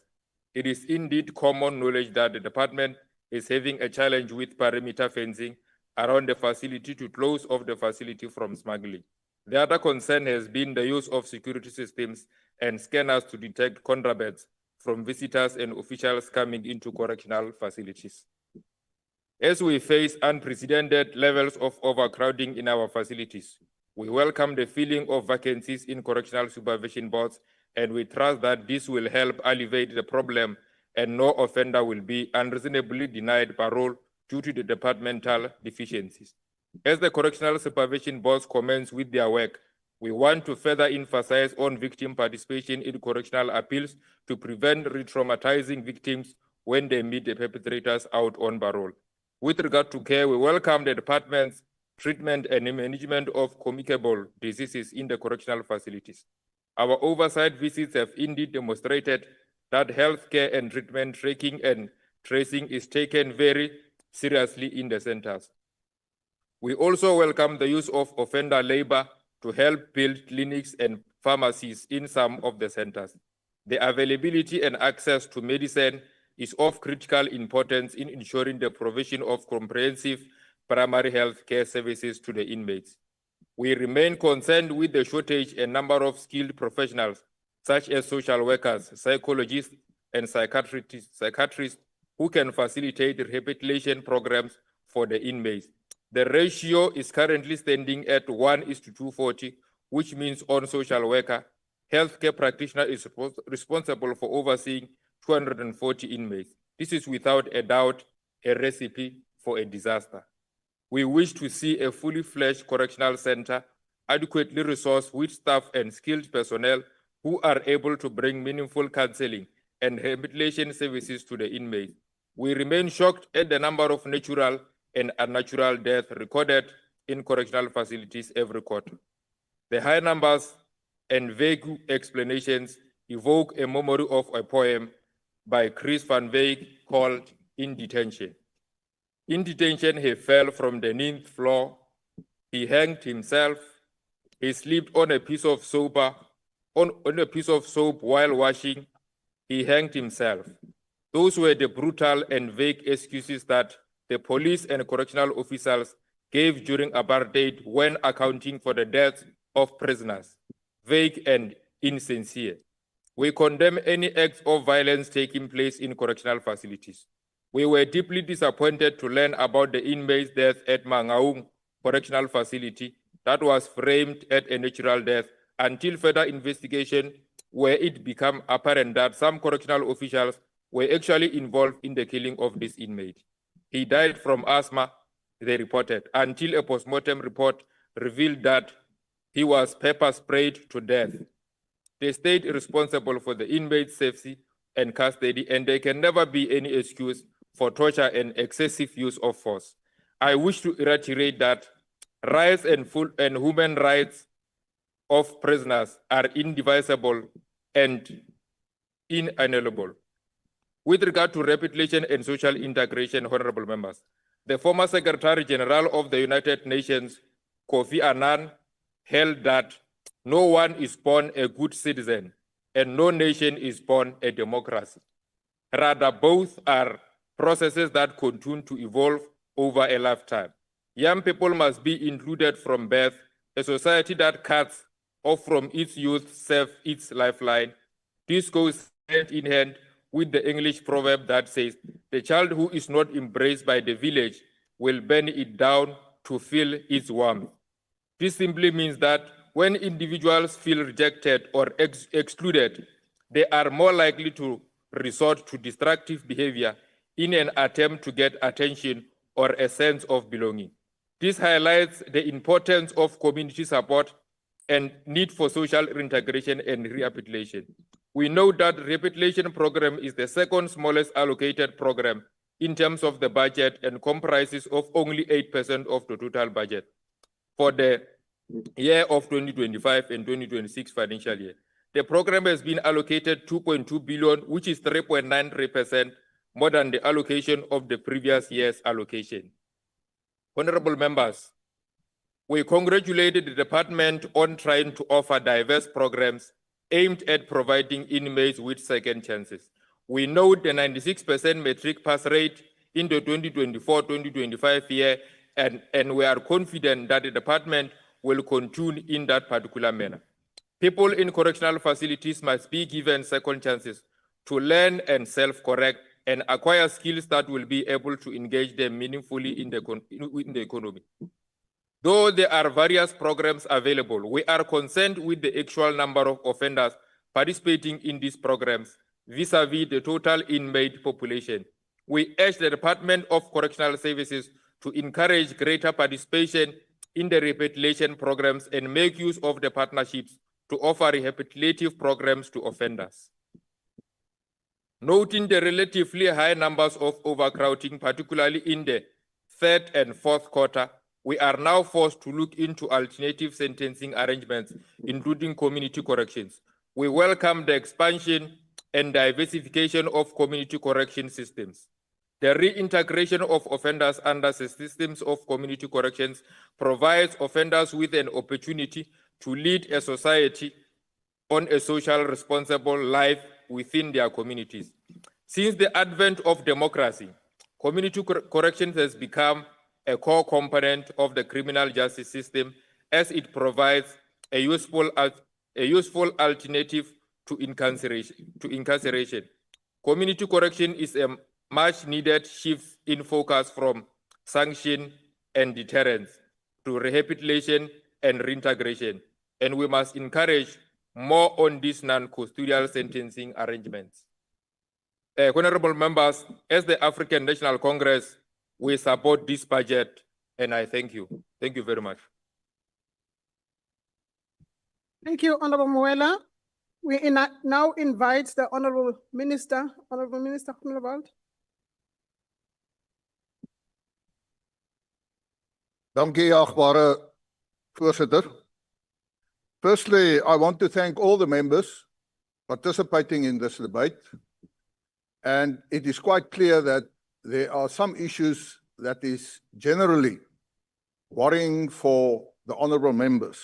It is indeed common knowledge that the department is having a challenge with perimeter fencing around the facility to close off the facility from smuggling. The other concern has been the use of security systems and scanners to detect contrabands from visitors and officials coming into correctional facilities. As we face unprecedented levels of overcrowding in our facilities, we welcome the filling of vacancies in correctional supervision boards, and we trust that this will help alleviate the problem and no offender will be unreasonably denied parole due to the departmental deficiencies. As the correctional supervision boards commence with their work, we want to further emphasize on victim participation in correctional appeals to prevent re-traumatizing victims when they meet the perpetrators out on parole. With regard to care, we welcome the department's treatment and management of communicable diseases in the correctional facilities. Our oversight visits have indeed demonstrated that healthcare and treatment tracking and tracing is taken very seriously in the centers. We also welcome the use of offender labor to help build clinics and pharmacies in some of the centers. The availability and access to medicine is of critical importance in ensuring the provision of comprehensive primary health care services to the inmates. We remain concerned with the shortage and number of skilled professionals, such as social workers, psychologists, and psychiatrists who can facilitate rehabilitation programs for the inmates. The ratio is currently standing at 1:240, which means on social worker, healthcare practitioner is responsible for overseeing 240 inmates. This is without a doubt a recipe for a disaster. We wish to see a fully fledged correctional center, adequately resourced with staff and skilled personnel who are able to bring meaningful counseling and rehabilitation services to the inmates. We remain shocked at the number of natural and unnatural deaths recorded in correctional facilities every quarter. The high numbers and vague explanations evoke a memory of a poem by Chris van Wyk called In Detention. In detention, he fell from the 9th floor. He hanged himself. He slipped on a piece of soap while washing. He hanged himself. Those were the brutal and vague excuses that the police and correctional officials gave during apartheid when accounting for the deaths of prisoners. Vague and insincere. We condemn any acts of violence taking place in correctional facilities. We were deeply disappointed to learn about the inmate's death at Mangaung Correctional Facility that was framed as a natural death until further investigation, where it became apparent that some correctional officials were actually involved in the killing of this inmate. He died from asthma, they reported, until a postmortem report revealed that he was pepper sprayed to death. The state is responsible for the inmate's safety and custody, and there can never be any excuse for torture and excessive use of force. I wish to reiterate that rights and human rights of prisoners are indivisible and inalienable. With regard to rehabilitation and social integration, honorable members, the former Secretary General of the United Nations, Kofi Annan, held that no one is born a good citizen and no nation is born a democracy. Rather, both are processes that continue to evolve over a lifetime. Young people must be included from birth. A society that cuts off from its youth serves its lifeline. This goes hand in hand with the English proverb that says, the child who is not embraced by the village will burn it down to feel its warmth. This simply means that when individuals feel rejected or excluded, they are more likely to resort to destructive behavior in an attempt to get attention or a sense of belonging. This highlights the importance of community support and need for social integration and rehabilitation. We know that the rehabilitation program is the second smallest allocated program in terms of the budget and comprises of only 8% of the total budget for the year of 2025 and 2026 financial year. The program has been allocated 2.2 billion, which is 3.93% more than the allocation of the previous year's allocation. Honorable members, we congratulated the department on trying to offer diverse programs aimed at providing inmates with second chances. We note the 96% matric pass rate in the 2024-2025 year, and we are confident that the department will continue in that particular manner. People in correctional facilities must be given second chances to learn and self-correct and acquire skills that will be able to engage them meaningfully in the economy. Though there are various programs available, we are concerned with the actual number of offenders participating in these programs vis-a-vis the total inmate population. We urge the Department of Correctional Services to encourage greater participation in the rehabilitation programs and make use of the partnerships to offer rehabilitative programs to offenders. Noting the relatively high numbers of overcrowding, particularly in the third and fourth quarter, we are now forced to look into alternative sentencing arrangements, including community corrections. We welcome the expansion and diversification of community correction systems. The reintegration of offenders under the systems of community corrections provides offenders with an opportunity to lead a society on a social responsible life within their communities. Since the advent of democracy, community corrections has become a core component of the criminal justice system as it provides a useful alternative to incarceration. Community correction is a much needed shift in focus from sanction and deterrence to rehabilitation and reintegration, and we must encourage more on these non-custodial sentencing arrangements. Honorable members, as the African National Congress, we support this budget, and I thank you. Thank you very much. Thank you, Honorable Moela. We now invite the Honorable Minister, Groenewald. Dankie, agbare voorsitter. Firstly, I want to thank all the members participating in this debate. And it is quite clear that there are some issues that is generally worrying for the honorable members.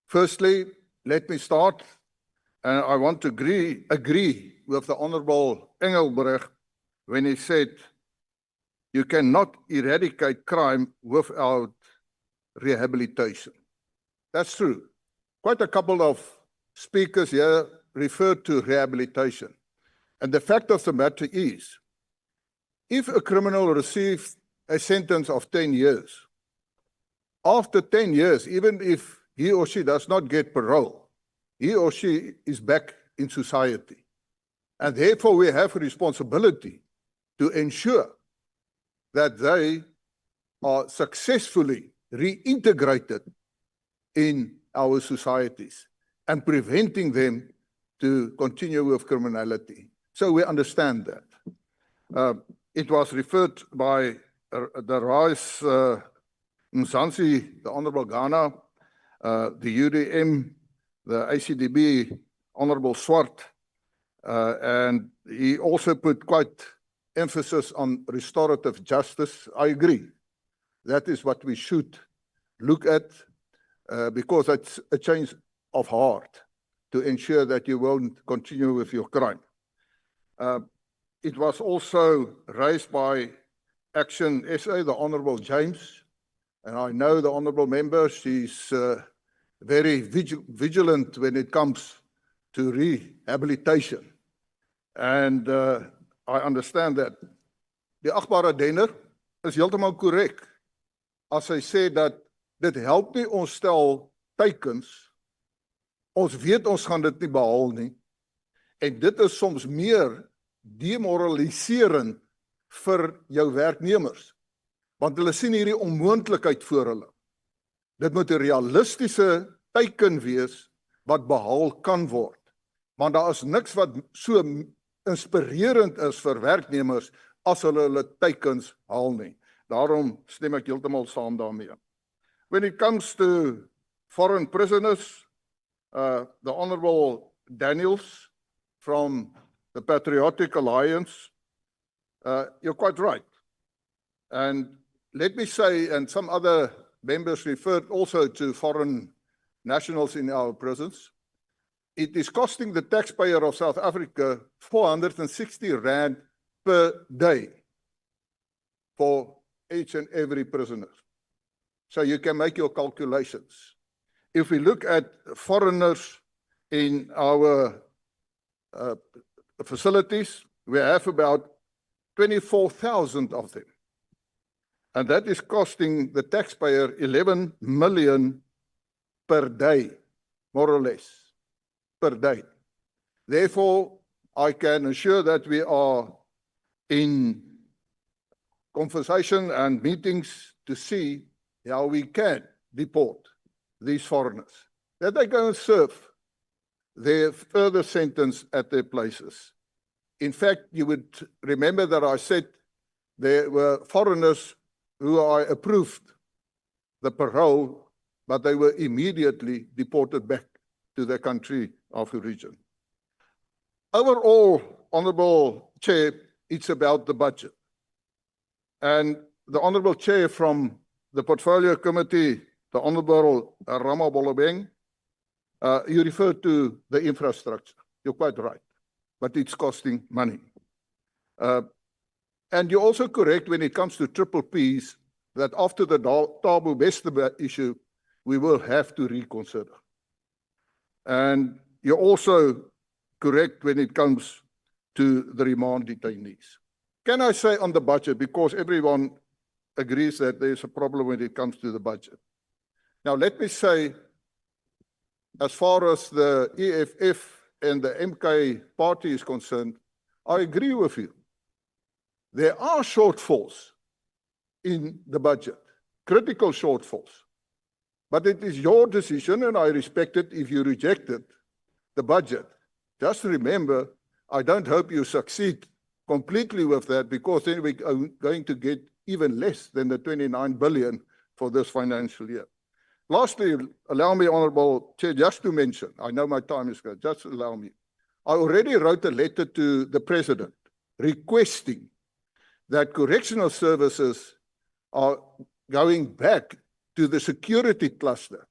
Firstly, let me start, and I want to agree with the Honorable Engelbreg when he said, you cannot eradicate crime without rehabilitation. That's true. Quite a couple of speakers here referred to rehabilitation. And the fact of the matter is, if a criminal receives a sentence of 10 years, after 10 years, even if he or she does not get parole, he or she is back in society. And therefore, we have a responsibility to ensure that they are successfully reintegrated in our societies and preventing them to continue with criminality. So we understand that. It was referred by the Rais Mzansi, the Honorable Ghana, the UDM, the ACDB, Honorable Swart, and he also put quite emphasis on restorative justice. I agree. That is what we should look at because it's a change of heart to ensure that you won't continue with your crime. It was also raised by Action SA, the Honorable James, and I know the Honorable member, she's very vigilant when it comes to rehabilitation. And I understand that. Die agbare Denner is heeltemal korrek as hy sê dat dit help nie ons stel teikens, ons weet ons gaan dit nie behaal nie, en dit is soms meer demoraliserend vir jou werknemers, want hulle sien hierdie onmoontlikheid voor hulle. Dit moet 'n realistiese teiken wees wat behaal kan word, want daar is niks wat so inspirerend is vir werknemers as hulle teikens haal nie. Daarom stem ek heeltemal saam daarmee. When it comes to foreign prisoners, the Honorable Daniels from the Patriotic Alliance, you're quite right. And let me say, and some other members referred also to foreign nationals in our prisons, it is costing the taxpayer of South Africa 460 rand per day for each and every prisoner. So you can make your calculations. If we look at foreigners in our facilities, we have about 24,000 of them. And that is costing the taxpayer 11 million per day, more or less, per day. Therefore, I can assure that we are in conversation and meetings to see how we can deport these foreigners, that they go and serve their further sentence at their places. In fact, you would remember that I said there were foreigners who I approved the parole, but they were immediately deported back to their country of origin. Overall, Honourable Chair, it's about the budget. And the Honourable Chair from the Portfolio Committee, the Honourable Rama Bolobeng, you referred to the infrastructure. You're quite right, but it's costing money. And you're also correct when it comes to triple Ps, that after the Thabo Bester issue, we will have to reconsider. And you're also correct when it comes to the remand detainees. Can I say on the budget, because everyone agrees that there's a problem when it comes to the budget. Now, let me say, as far as the EFF and the MK party is concerned, I agree with you. There are shortfalls in the budget, critical shortfalls. But it is your decision, and I respect it if you rejected the budget. Just remember, I don't hope you succeed completely with that, because then we're going to get even less than the 29 billion for this financial year. Lastly, allow me, Honourable Chair, just to mention, I know my time is gone, just allow me. I already wrote a letter to the President requesting that correctional services are going back to the security cluster.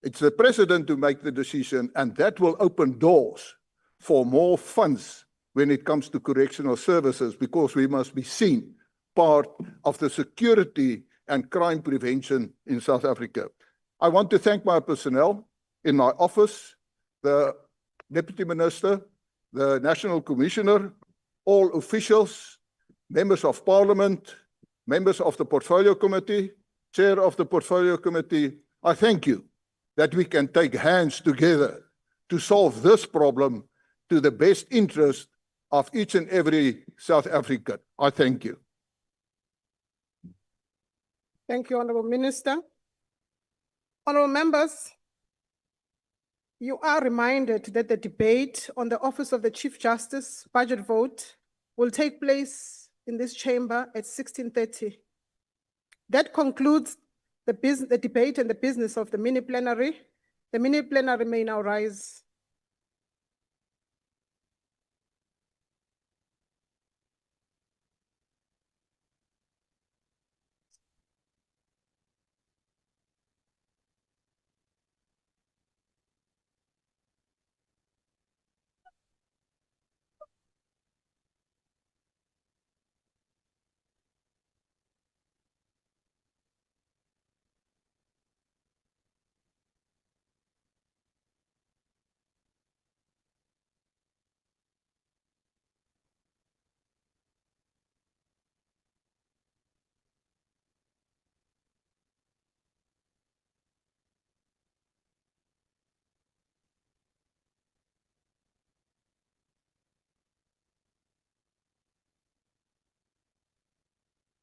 It's the President to make the decision, and that will open doors for more funds when it comes to correctional services, because we must be seen part of the security and crime prevention in South Africa. I want to thank my personnel in my office, the Deputy Minister, the National Commissioner, all officials, members of Parliament, members of the Portfolio Committee, Chair of the Portfolio Committee. I thank you that we can take hands together to solve this problem to the best interest of each and every South African. I thank you. Thank you, Honourable Minister. Honourable members, you are reminded that the debate on the Office of the Chief Justice budget vote will take place in this chamber at 16:30. That concludes the debate and the business of the mini plenary. The mini plenary may now rise.